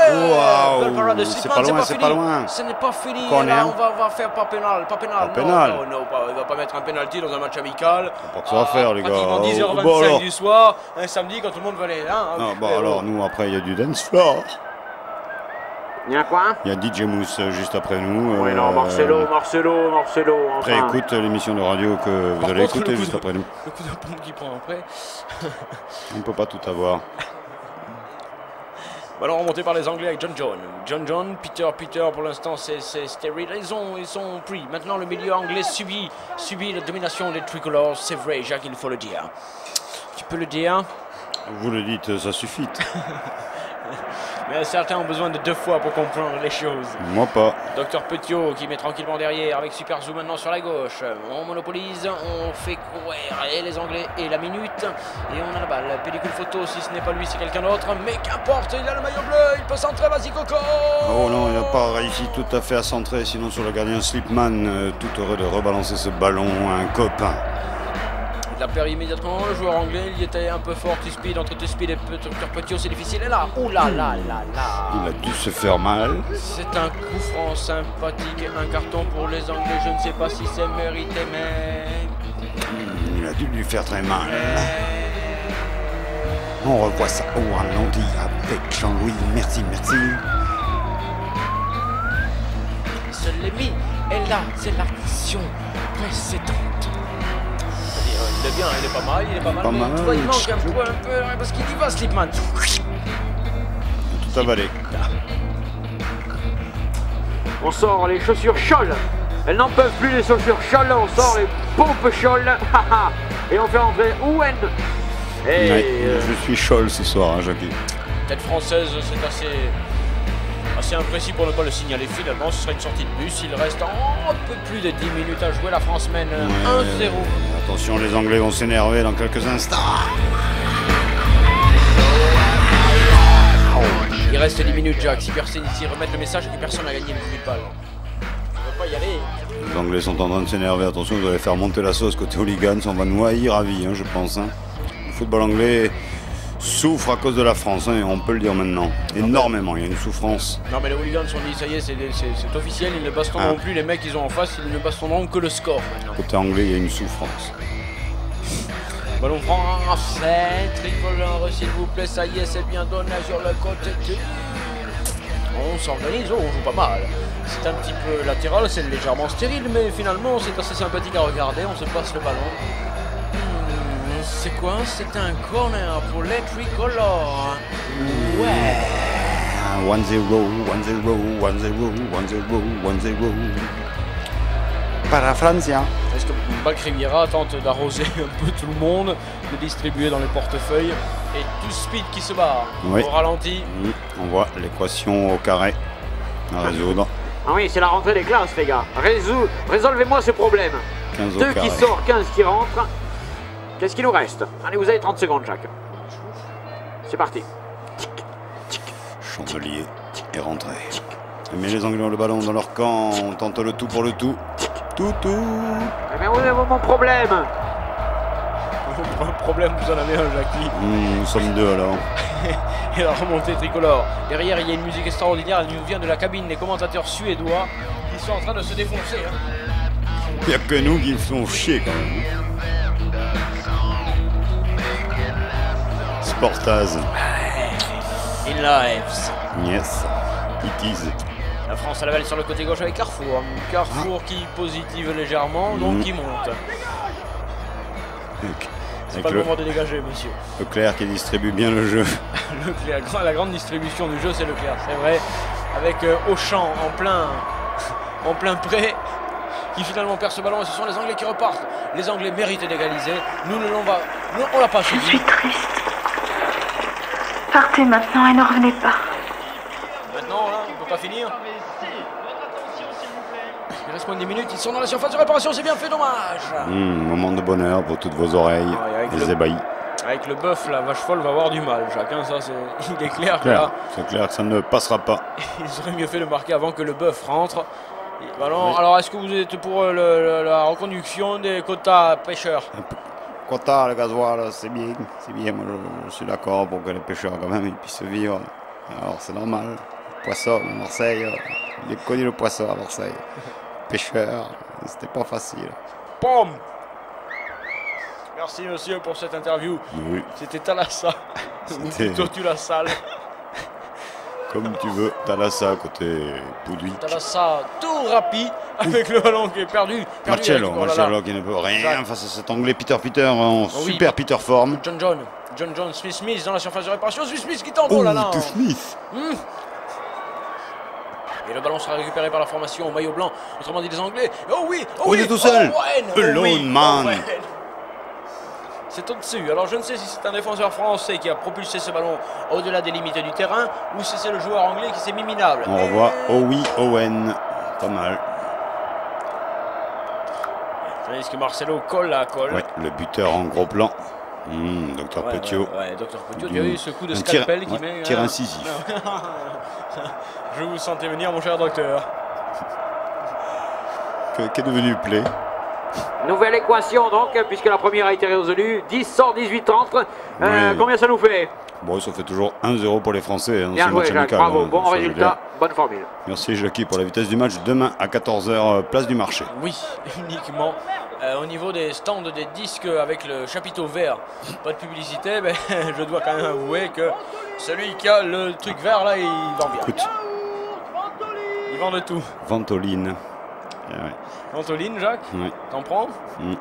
Waouh, belle parade de c'est Slipman, pas loin, pas c'est fini. pas loin. Ce n'est pas fini. Corner. Là, on va faire pas pénal. Pas Non, pénal. non, il va pas mettre un pénalty dans un match amical. Pas que ça va faire, les gars. Pratiquement 10h25 Bon, alors. du soir, un samedi quand tout le monde veut aller. Hein, Ah, bah mais alors, nous, après, il y a du dance floor. Il y a quoi? Il y a DJ Mousse juste après nous. Oui, non, Marcelo, Après, enfin. écoute l'émission de radio que vous Par allez contre, écouter le coup juste de- après nous. Le coup de pompe qu'il prend après. On ne peut pas tout avoir. Ballon remonté par les Anglais avec John, Peter pour l'instant c'est stérile. Ils sont pris. Maintenant le milieu anglais subit la domination des tricolores. C'est vrai, Jacques, il faut le dire. Tu peux le dire. Vous le dites, ça suffit. Mais certains ont besoin de 2 fois pour comprendre les choses. Moi pas. Docteur Petiot qui met tranquillement derrière avec Super Zoo maintenant sur la gauche. On monopolise, on fait courir et les Anglais et la minute. Et on a la balle. Pellicule photo, si ce n'est pas lui, c'est quelqu'un d'autre. Mais qu'importe, il a le maillot bleu, il peut centrer, vas-y Coco. Oh non, il n'a pas réussi tout à fait à centrer, sinon sur le gardien Slipman, tout heureux de rebalancer ce ballon à un copain. Il l'a perdu immédiatement, le joueur anglais, il était un peu fort, Tuspid, entre Tuspid et Docteur Petiot, c'est difficile. Et là, oh là là là là. Il a dû se faire mal. C'est un coup franc sympathique, un carton pour les Anglais, je ne sais pas si c'est mérité, mais... Il a dû lui faire très mal. On revoit ça au ralenti avec Jean-Louis. Merci. Se l'est mis, et là, c'est l'action précédente. Il est bien, il est pas mal, Pas mais mal. tu vois, il manque un peu, parce qu'il y va, Slipman. Tout avalé. On sort les chaussures Scholl. Elles n'en peuvent plus les chaussures Scholl. On sort les pompes Scholl. Et on fait entrer Owen. Et Ouais, je suis Scholl ce soir, hein, Jackie. Tête française, c'est assez imprécis pour ne pas le signaler finalement. Ce sera une sortie de bus. Il reste un peu plus de 10 minutes à jouer. La France mène 1-0. Attention, les Anglais vont s'énerver dans quelques instants. Il reste 10 minutes, Jack. Si personne ici remettre le message et personne n'a gagné le 10 000 balles. On ne peut pas y aller. Les Anglais sont en train de s'énerver. Attention, vous allez faire monter la sauce côté hooligans. On va nous haïr à vie, hein, je pense. Hein. Le football anglais souffre à cause de la France, hein, et on peut le dire maintenant. Énormément, il y a une souffrance. Non mais les hooligans ont dit ça y est, c'est officiel, ils ne bastonneront plus les mecs qu'ils ont en face, ils ne bastonneront que le score maintenant. Côté anglais, il y a une souffrance. Ballon français, tricolore s'il vous plaît, ça y est, c'est bien donné sur le côté. On s'organise, on joue pas mal. C'est un petit peu latéral, c'est légèrement stérile, mais finalement c'est assez sympathique à regarder, on se passe le ballon. C'est quoi? C'est un corner pour les tricolores. Ouais. 1-0, 1-0, 1-0, 1-0, 1-0. Para Francia. Est-ce que Bac Riviera tente d'arroser un peu tout le monde, de distribuer dans les portefeuilles, et tout speed qui se barre au ralenti. On voit l'équation au carré à résoudre. Ah oui, c'est la rentrée des classes, les gars. Résolvez-moi ce problème. 2 qui sort, 15 qui rentrent. Qu'est-ce qu'il nous reste? Allez, vous avez 30 secondes, Jacques. C'est parti. Chandelier est rentré. Mais les Anglais ont le ballon dans leur camp. On tente le tout pour le tout. Tout. Eh bien, vous avez mon problème. Un problème, vous en avez un, Jackie. Nous sommes deux alors. Et la remontée tricolore. Derrière, il y a une musique extraordinaire. Elle nous vient de la cabine des commentateurs suédois qui sont en train de se défoncer. Hein. Il n'y a que nous qui me font chier quand même. Sportaz. In lives. Yes. It is. La France à la balle sur le côté gauche avec Carrefour. Carrefour qui positive légèrement, donc qui monte. C'est pas le moment de dégager, monsieur. Leclerc qui distribue bien le jeu. Leclerc, la grande distribution du jeu, c'est Leclerc, c'est vrai. Avec Auchan en plein prêt, qui finalement perd ce ballon. Et ce sont les Anglais qui repartent. Les Anglais méritent d'égaliser. Nous, on l'a pas suivi. Je suis triste. Partez maintenant et ne revenez pas. Maintenant, là, on peut pas finir. Il reste moins de 10 minutes, ils sont dans la surface de réparation, c'est bien fait, dommage. Moment de bonheur pour toutes vos oreilles, les ébahis. Avec le bœuf, la vache folle va avoir du mal, chacun, ça il est clair que là... C'est clair que ça ne passera pas. Il serait mieux fait de marquer avant que le bœuf rentre. Ballon, alors est-ce que vous êtes pour la reconduction des quotas pêcheurs? Quota, le gasoil, c'est bien, moi je suis d'accord pour que les pêcheurs quand même ils puissent vivre. Alors c'est normal, poisson à Marseille, il est connu le poisson à Marseille. Pêcheur, c'était pas facile. Pom. Merci monsieur pour cette interview. Oui. C'était Thalassa, ou plutôt tu la salle. Comme tu veux, Thalassa côté Poudouic. Thalassa tout rapide avec le ballon qui est perdu. Marcello qui ne peut rien face à cet Anglais Peter en super Peter forme. John Smith dans la surface de réparation. Smith qui tente. Oh là là. Smith. Et le ballon sera récupéré par la formation au maillot blanc, autrement dit les Anglais. Oh oui, il est tout seul. Alone man. C'est au-dessus. Alors je ne sais si c'est un défenseur français qui a propulsé ce ballon au-delà des limites du terrain ou si c'est le joueur anglais qui s'est mis minable. On revoit Owen. Pas mal. Tandis que Marcelo colle à colle. Ouais, le buteur en gros plan. Docteur Petiot. Ouais, Docteur Petiot, il y a eu ce coup de scalpel qui met... Tir incisif. Je vous sentais venir, mon cher docteur. Qu'est devenu Play? Nouvelle équation donc, puisque la première a été résolue. 10 sort, 18 entre. Combien ça nous fait? Bon, ça fait toujours 1-0 pour les Français. Bien joué, Jacques, bravo, bon résultat, bonne formule. Merci Jackie pour la vitesse du match. Demain à 14h, place du marché. Oui, uniquement. Au niveau des stands des disques avec le chapiteau vert, pas de publicité, mais je dois quand même avouer que celui qui a le truc vert là, il vend bien. Écoute. Il vend de tout. Ventoline. Ventoline, Jacques? Oui. T'en prends?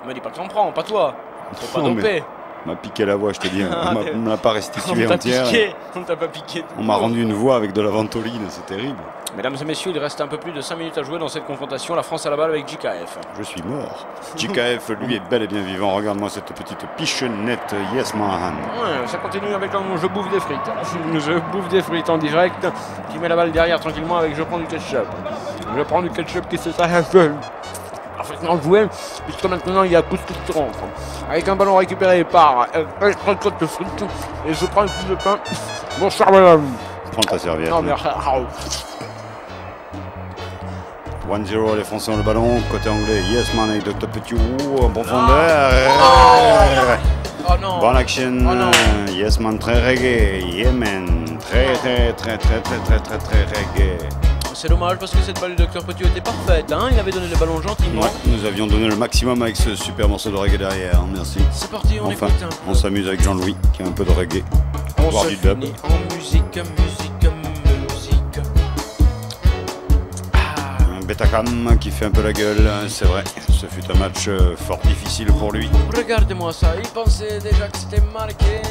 Me dis pas que t'en prends, pas toi. Faut pas doper. On m'a piqué la voix, je te dis. On ne l'a pas restituée entière. On t'a pas piqué. On m'a rendu une voix avec de la ventoline, c'est terrible. Mesdames et messieurs, il reste un peu plus de 5 minutes à jouer dans cette confrontation. La France à la balle avec JKF. Je suis mort. JKF, lui, est bel et bien vivant. Regarde-moi cette petite pichonnette. Yes, man. Ouais, ça continue avec un je bouffe des frites. Je bouffe des frites en direct. Qui met la balle derrière tranquillement avec je prends du ketchup. Je prends du ketchup qui se s'arrache. Parfaitement joué, puisque maintenant il y a Couscous qui rentre. Avec un ballon récupéré par Extra Côte de frites. Et je prends un coup de pain. Bonsoir madame. Prends ta serviette. Non, mais... 1-0, les Français ont le ballon. Côté anglais, yes man avec Dr. Petit en profondeur. Oh non. Bonne action. Oh non. Yes man, très reggae. Yeah man. Très reggae. C'est dommage parce que cette balle de Dr. Petit était parfaite. Hein, il avait donné le ballon gentiment. Ouais, nous avions donné le maximum avec ce super morceau de reggae derrière. Merci. C'est parti, on Enfin, écoute un peu. on s'amuse avec Jean-Louis qui a un peu de reggae. On voire se du dub. finit en musique. Un Betacam qui fait un peu la gueule, c'est vrai. Ce fut un match fort difficile pour lui. Regardez-moi ça, il pensait déjà que c'était marqué.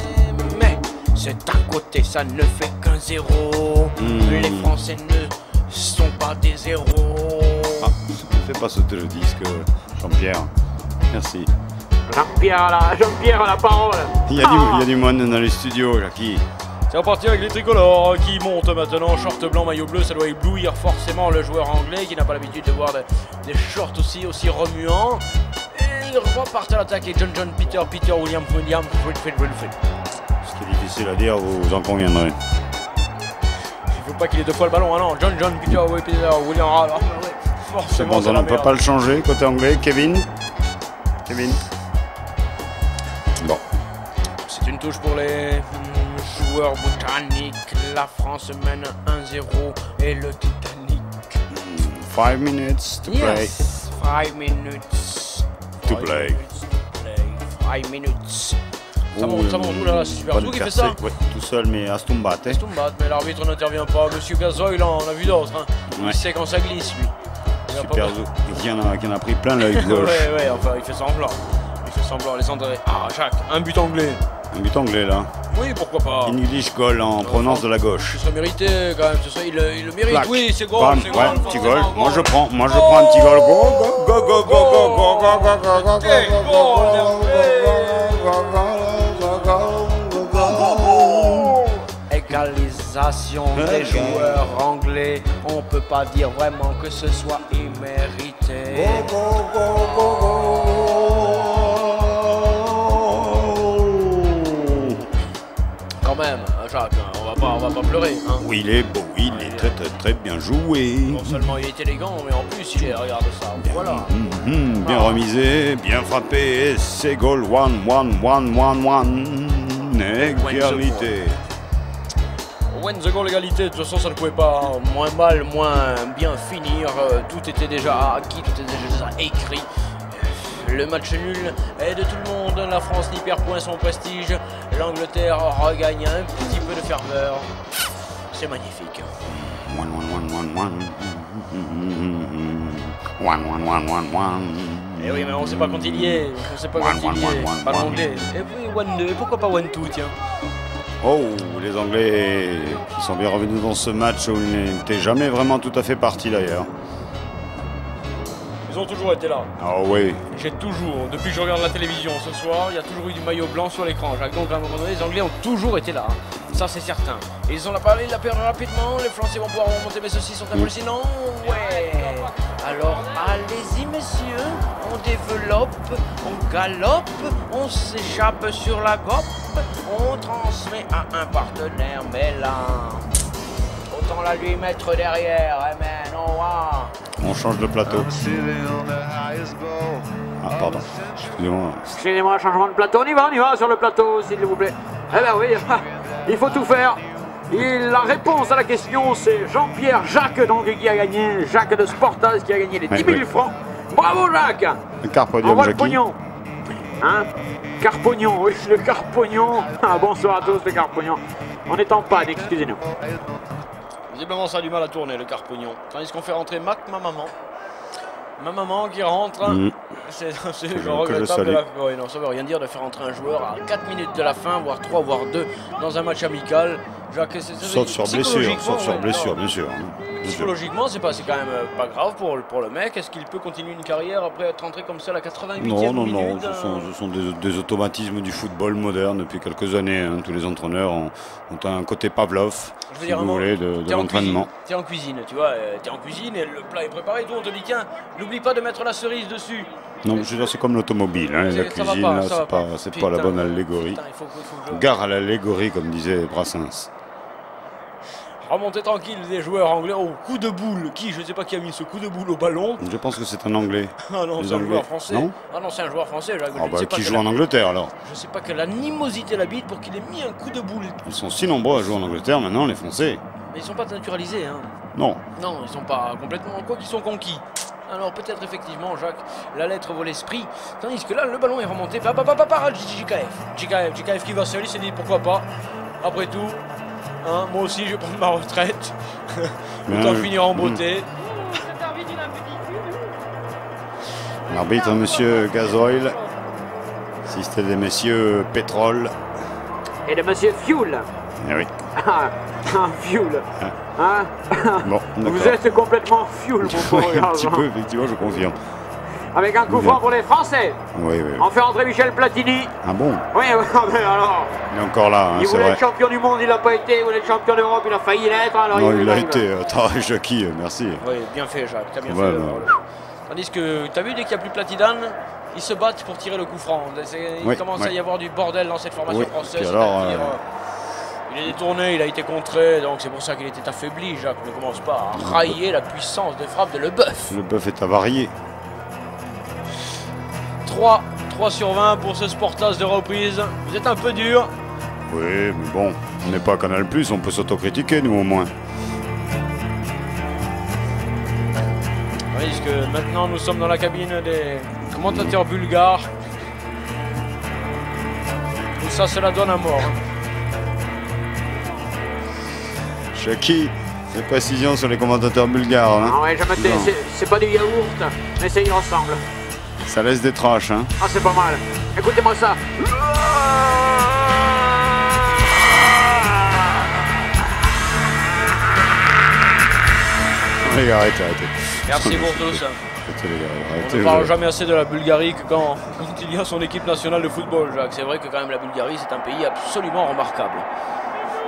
Mais c'est à côté, ça ne fait qu'un 0. Les Français ne sont pas des zéros. Ah, fais pas sauter le disque, Jean-Pierre. Merci. Jean-Pierre a la parole. Il y a du monde dans les studios, Jackie. C'est reparti avec les tricolores qui montent maintenant, short blanc, maillot bleu, ça doit éblouir forcément le joueur anglais qui n'a pas l'habitude de voir des shorts aussi remuants. Et ils repartent à l'attaque et John, Peter, William, Wilfred. Ce qui est difficile à dire, vous en conviendrez. Il faut pas qu'il ait deux fois le ballon, ah non, John, Peter, William, alors, ouais, C'est bon, on ne peut pas le changer, côté anglais. Kevin. Bon. C'est une touche pour les joueurs britanniques. La France mène 1-0 et le Titanic. 5 minutes to play. 5 minutes. To play. 5 minutes. Ça monte, oulala, c'est Super Zou qui fait ça. Ouais, tout seul, mais à Stumbat. Mais l'arbitre n'intervient pas. Monsieur Gazoil, on a vu d'autres. Hein. Ouais. Il sait quand ça glisse, lui. Super Zou, qui en a pris plein l'œil gauche. ouais, enfin, il fait semblant. Les André. Ah, Jacques, un but anglais. Un but anglais, là. Oui, pourquoi pas. English goal en provenance de la gauche. Ce serait mérité, quand même. Il le mérite. Clac. Oui, c'est goal. Bam, C'est ouais, goal, petit goal. forcément, Moi je prends un petit goal. Égalisation des joueurs anglais. On peut pas dire vraiment que ce soit immérité. Quand même, Jacques, on va pas pleurer. Hein. Oui, il est beau, il est très bien joué. Non seulement il est élégant, mais en plus il est, regarde ça, voilà. Bien remisé, bien frappé, et c'est goal 1-1-1-1-1. Égalité. When the goal égalité, de toute façon ça ne pouvait pas moins mal, moins bien finir. Tout était déjà acquis, tout était déjà écrit. Le match nul est de tout le monde. La France n'y perd point son prestige. L'Angleterre regagne un petit peu de ferveur. C'est magnifique. 1-1-1-1-1. Eh oui, mais on sait pas quand il y est. On sait pas quand il y est. Pas l'anglais. Et puis 1-2. Pourquoi pas 1-2, tiens. Oh, les Anglais qui sont bien revenus dans ce match où ils n'étaient jamais vraiment tout à fait partis d'ailleurs. Ils ont toujours été là. Ah oui. J'ai toujours, depuis que je regarde la télévision ce soir, il y a toujours eu du maillot blanc sur l'écran. Jacques, donc à un moment donné, les Anglais ont toujours été là. Ça, c'est certain. Ils ont la balle, ils la perdent rapidement. Les Français vont pouvoir remonter, mais ceux-ci sont hallucinants. Ouais. Alors, allez-y, messieurs. On développe, on galope, on s'échappe sur la goppe. On transmet à un partenaire, mais là, autant la lui mettre derrière. Eh man, oh wow. On change de plateau. Ah, pardon. Excusez-moi. Excusez-moi, changement de plateau. On y va sur le plateau, s'il vous plaît. Eh ben oui, il faut tout faire. Et la réponse à la question, c'est Jean-Pierre Jacques, donc, qui a gagné. Jacques de Sportas, qui a gagné les 10 000 francs. Bravo, Jacques. Un carpodium, Envoie le Jackie. pognon. Hein? Carpognon, oui, le carpognon. Ah, bonsoir à tous, le carpognon. On est en panne, excusez-nous. Visiblement, ça a du mal à tourner, le carpognon. Tandis qu'on fait rentrer Mac, ma maman. Ma maman qui rentre. C'est regrettable. Oui, non, ça veut rien dire de faire rentrer un joueur à 4 minutes de la fin, voire 3, voire 2, dans un match amical. Jacques, Sauf sur blessure, bien sûr. Psychologiquement, c'est quand même pas grave pour le mec. Est-ce qu'il peut continuer une carrière après être rentré comme ça à la 88e minute? Non, ce sont des automatismes du football moderne depuis quelques années. Hein. Tous les entraîneurs ont un côté Pavlov, si vous voulez, de l'entraînement. T'es en cuisine, tu vois, t'es en cuisine et le plat est préparé, tout, on te dit tiens, n'oublie pas de mettre la cerise dessus. Non, je veux dire, c'est comme l'automobile, hein, la cuisine, c'est pas la bonne allégorie. Putain, Gare à l'allégorie, comme disait Brassens. Remontée tranquille des joueurs anglais. Oh, coup de boule. Je ne sais pas qui a mis ce coup de boule au ballon. Je pense que c'est un Anglais. Ah non, Les c'est un Anglais. joueur français. Non, Ah non, c'est un joueur français. Jacques. ah bah, qui joue en Angleterre alors? Je ne sais pas quelle animosité l'habite pour qu'il ait mis un coup de boule. Ils sont si nombreux à jouer en Angleterre maintenant, les Français. Mais ils sont pas naturalisés, hein. Non. Non, ils sont pas complètement... Quoi qu'ils sont conquis. Alors peut-être effectivement, Jacques, la lettre vaut l'esprit. Tandis que là, le ballon est remonté par JKF qui va seul, il s'est dit pourquoi pas. Après tout, hein, moi aussi je vais prendre ma retraite. Autant finir en beauté. L'arbitre, monsieur Gazoil. Si c'était des messieurs Pétrole. Et de monsieur Fuel. Eh oui. Ah, Fuel. Hein? Bon, d'accord. Vous êtes complètement Fuel, mon pauvre Oui, un petit garçon. peu, effectivement, je confirme. Avec un coup franc pour les Français. Oui, oui. On fait entrer Michel Platini. Ah bon? Oui, mais alors. Il est encore là, hein, Il c'est voulait vrai. être champion du monde, il l'a pas été. Il voulait être champion d'Europe, il a failli l'être. Alors Non, il il l'a l'angle. été. Attends, Jackie, merci. Oui, bien fait, Jacques, t'as bien Ouais, fait. bah. Tandis que, t'as vu, dès qu'il n'y a plus Platidane, ils se battent pour tirer le coup franc. Il Oui, commence oui. à y avoir du bordel dans cette formation Oui, française. puis alors, c'est-à-dire, il est détourné, il a été contré, donc c'est pour ça qu'il était affaibli. Jacques ne commence pas à railler la puissance de frappe de Leboeuf. Le bœuf est avarié. 3 sur 20 pour ce Sportas de reprise. Vous êtes un peu dur. Oui, mais bon, on n'est pas Canal+, on peut s'autocritiquer, nous, au moins. Tandis que maintenant nous sommes dans la cabine des commentateurs bulgares. Tout ça, cela donne à mort. Jackie, des précisions sur les commentateurs bulgares, hein. Ah ouais, je me tais, Non. c'est pas du yaourt, mais ça y ressemble. Ça laisse des traces, hein. Ah, c'est pas mal. Écoutez-moi ça. Les gars, arrêtez. Merci pour tous. Arrêtez, les gars, On arrêtez. ne parle jamais assez de la Bulgarie que quand il y a son équipe nationale de football, Jacques. C'est vrai que quand même la Bulgarie, c'est un pays absolument remarquable.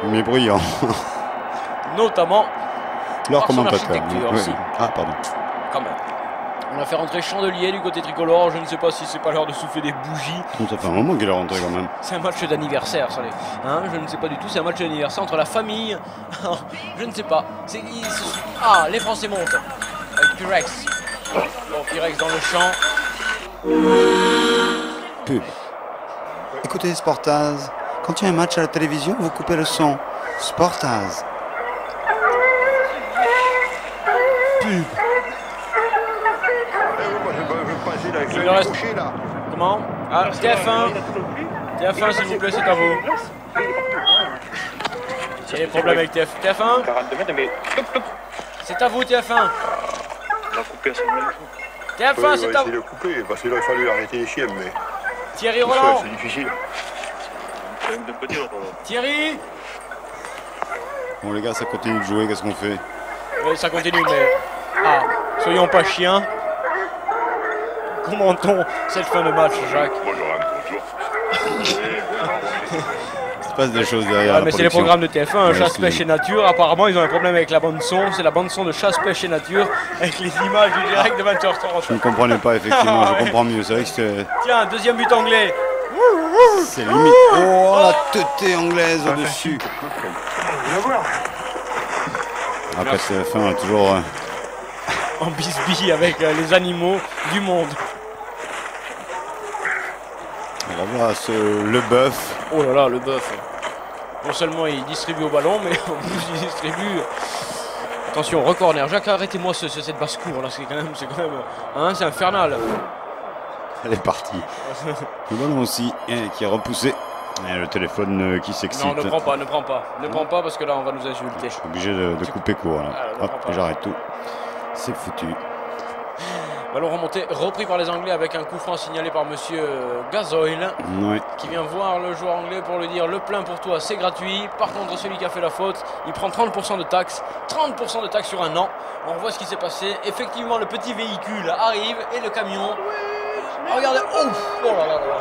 Mais brillant. Notamment Leur par son commentateur. architecture Oui. aussi. Ah, pardon. Quand même. On a fait rentrer Chandelier du côté tricolore. Je ne sais pas si c'est pas l'heure de souffler des bougies. Ça fait un moment qu'il est rentré quand même. C'est un match d'anniversaire, ça. Hein, je ne sais pas du tout. C'est un match d'anniversaire entre la famille. Je ne sais pas. Ah, les Français montent. Avec Pyrex. Bon, Pyrex dans le champ. Pub. Écoutez, Sportaz, quand il y a un match à la télévision, vous coupez le son. Sportaz. Pub. Il me reste... Comment? Ah, TF1. TF1, s'il vous plaît, c'est à vous. S'il y a des problèmes avec TF1. C'est à vous, TF1. TF1, c'est à vous. de couper, parce qu'il aurait fallu arrêter les chiens, mais Thierry Roland. c'est difficile. Thierry. Bon, les gars, ça continue de jouer, qu'est-ce qu'on fait? Oui, ça continue, mais... Ah, soyons pas chiens. Commentons cette fin de match, Jacques. Il se passe des choses derrière. Ah, la mais c'est les production. programmes de TF1, Ouais, chasse, excusez-moi. pêche et nature. Apparemment, ils ont un problème avec la bande-son. C'est la bande-son de chasse, pêche et nature avec les images du direct de 20h30. Je ne comprenais pas, effectivement, je comprends mieux. C'est vrai que c'était. Tiens, deuxième but anglais. C'est limite. Oh, la teuté anglaise au-dessus. Après, TF1 a toujours. En bisbille avec les animaux du monde. On va voir le bœuf. Oh là là, le bœuf. Non seulement il distribue au ballon, mais en plus il distribue. Attention, recorner. Jacques, arrêtez-moi cette basse-cour là, c'est quand même. Hein, c'est infernal. Elle est partie. Le ballon aussi, qui est repoussé. Et le téléphone qui s'excite. Non, ne prends pas. Ne prends pas parce que là on va nous insulter. Je suis obligé de couper court là. Ah, ne Hop, prends pas. j'arrête tout. C'est foutu. Ballon remonté, repris par les Anglais avec un coup franc signalé par monsieur Gazoil, Ouais. qui vient voir le joueur anglais pour lui dire le plein pour toi c'est gratuit. Par contre celui qui a fait la faute, il prend 30% de taxes. 30% de taxes sur un an. On voit ce qui s'est passé. Effectivement le petit véhicule arrive et le camion. Ah, regardez, oh là là là là.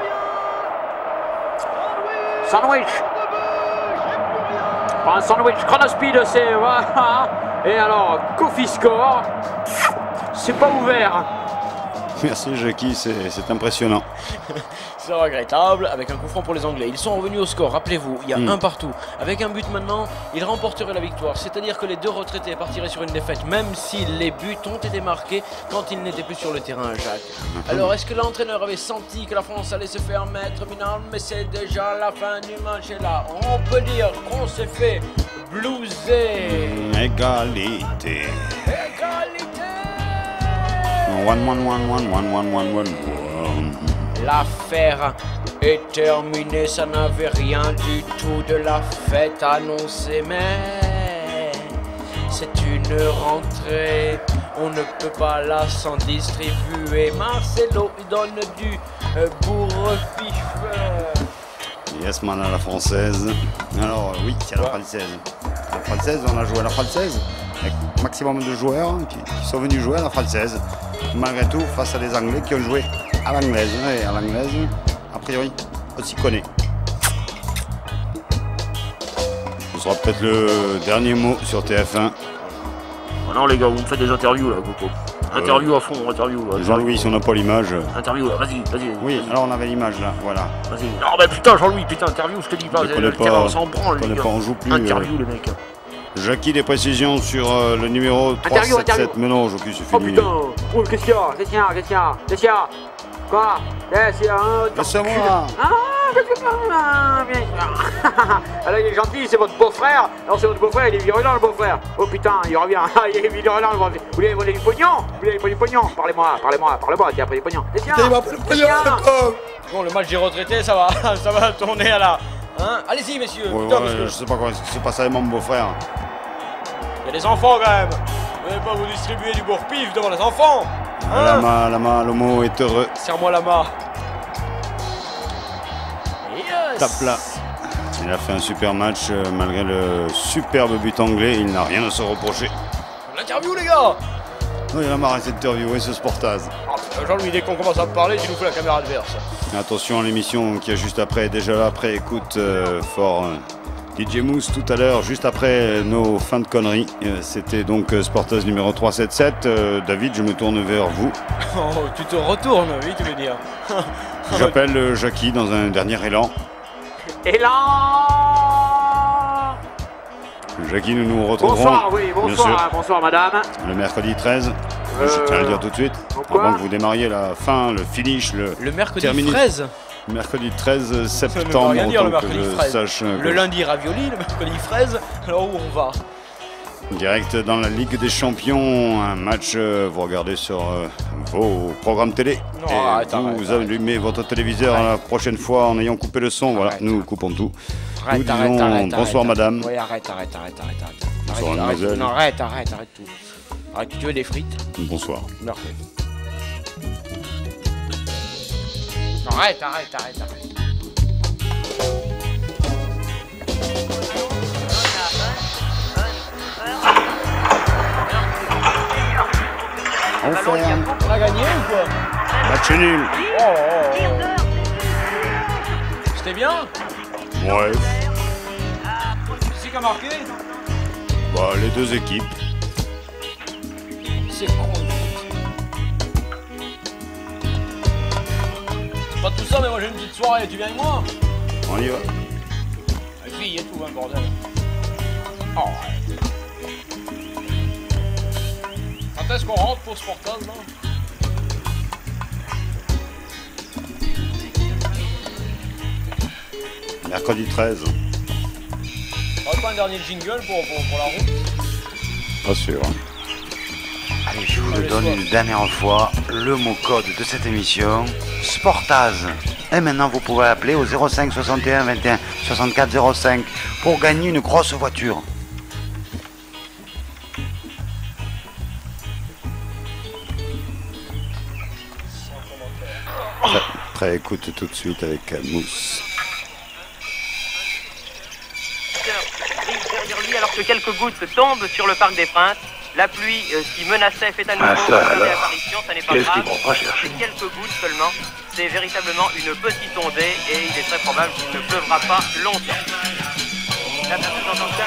Sandwich. Pas un sandwich chronospeed, c'est... Voilà. Et alors, Kofi score. C'est pas ouvert. Merci Jackie, c'est impressionnant. C'est regrettable, avec un coup franc pour les Anglais. Ils sont revenus au score, rappelez-vous, il y a un partout. Avec un but maintenant, ils remporteraient la victoire. C'est-à-dire que les deux retraités partiraient sur une défaite, même si les buts ont été marqués quand ils n'étaient plus sur le terrain, Jacques. Alors, est-ce que l'entraîneur avait senti que la France allait se faire mettre minable? Mais c'est déjà la fin du match et là, on peut dire qu'on s'est fait blouser. Égalité. Égalité. One. L'affaire est terminée, ça n'avait rien du tout de la fête annoncée, mais c'est une rentrée, on ne peut pas la s'en distribuer. Marcelo donne du bourre-pif. Yes man à la française. Alors oui, c'est la française. La française, on a joué à la française avec maximum de joueurs qui sont venus jouer à la française. Malgré tout, face à des Anglais qui ont joué à l'anglaise. Et à l'anglaise, a priori, on s'y connaît. Ce sera peut-être le dernier mot sur TF1. Oh non les gars, vous me faites des interviews là, Coco. Interview à fond, interview. Jean-Louis, si on n'a pas l'image. Interview là, vas-y. Oui, alors on avait l'image là, voilà. Vas-y. Non mais putain Jean-Louis, putain, interview, je te dis pas. On s'en branle les gars. on joue plus. Interview les mecs. Jackie, des précisions sur le numéro 377. Mais non, Jackie, c'est fini. Oh putain, qu'est-ce qu'il y a Quoi? Laisse-moi. Bien sûr. Alors il est gentil, c'est votre beau-frère. Alors c'est votre beau-frère, il est virulent le beau-frère. Oh putain, il revient. Il est virulent le beau-frère. Vous lui avez volé du pognon? Parlez-moi, qui a pris du pognon? Bon, le match des retraités, ça va tourner à la... Hein? Allez-y, messieurs. Je sais pas quoi se passe avec mon beau-frère. Il y a des enfants quand même. Vous n'allez pas vous distribuer du bourre-pif devant les enfants. Hein? Lama, l'homo est heureux. Serre-moi la main. Yes. Tape là. Il a fait un super match malgré le superbe but anglais. Il n'a rien à se reprocher. L'interview, les gars. Non, il a marre d'interviewer ce Sportaz. Jean-Louis, dès qu'on commence à me parler, tu nous fais la caméra adverse. Attention à l'émission qui est juste après, déjà là après, écoute fort DJ Mousse tout à l'heure, juste après nos fins de conneries. C'était donc Sportaz numéro 377. David, je me tourne vers vous. Oh, tu te retournes, oui, tu veux dire. J'appelle Jackie dans un dernier élan. Jackie, nous nous retrouverons. Bonsoir madame. Le mercredi 13. Je tiens à le dire tout de suite. Avant que vous démarriez la fin, le finish, le mercredi 13. Mercredi 13 septembre, rien dire, le donc mercredi je 13. sache. Le lundi ravioli, le mercredi fraise. Alors où on va? Direct dans la Ligue des Champions, un match, vous regardez sur vos programmes télé. Non, vous allumez votre téléviseur la prochaine fois en ayant coupé le son. Voilà, nous coupons tout. Nous disons bonsoir madame. Oui, arrête. Bonsoir mademoiselle. Non, arrête tout. Arrête, tu veux des frites? Bonsoir. Merci. Non, arrête. On a gagné ou quoi? Match nul. C'était bien? Ouais. C'est qui a marqué? Bah, les deux équipes. C'est con. Pas tout ça, mais moi j'ai une petite soirée, tu viens avec moi? On y va. Les filles et tout, hein, bordel. Oh, ouais. Quand est-ce qu'on rentre pour ce portage, là? Mercredi 13. On va pas un dernier jingle pour la route? Pas sûr. Allez, je vous le donne une dernière fois, le mot code de cette émission, Sportaz. Et maintenant, vous pouvez appeler au 05 61 21 64 05 pour gagner une grosse voiture. Très écoute tout de suite avec Mousse. Derrière lui, alors que quelques gouttes tombent sur le Parc des Princes. La pluie qui menaçait fait à nouveau apparition, ça n'est pas grave. C'est quelques gouttes seulement. C'est véritablement une petite ondée et il est très probable qu'il ne pleuvra pas longtemps. Là, vous entendez ça ?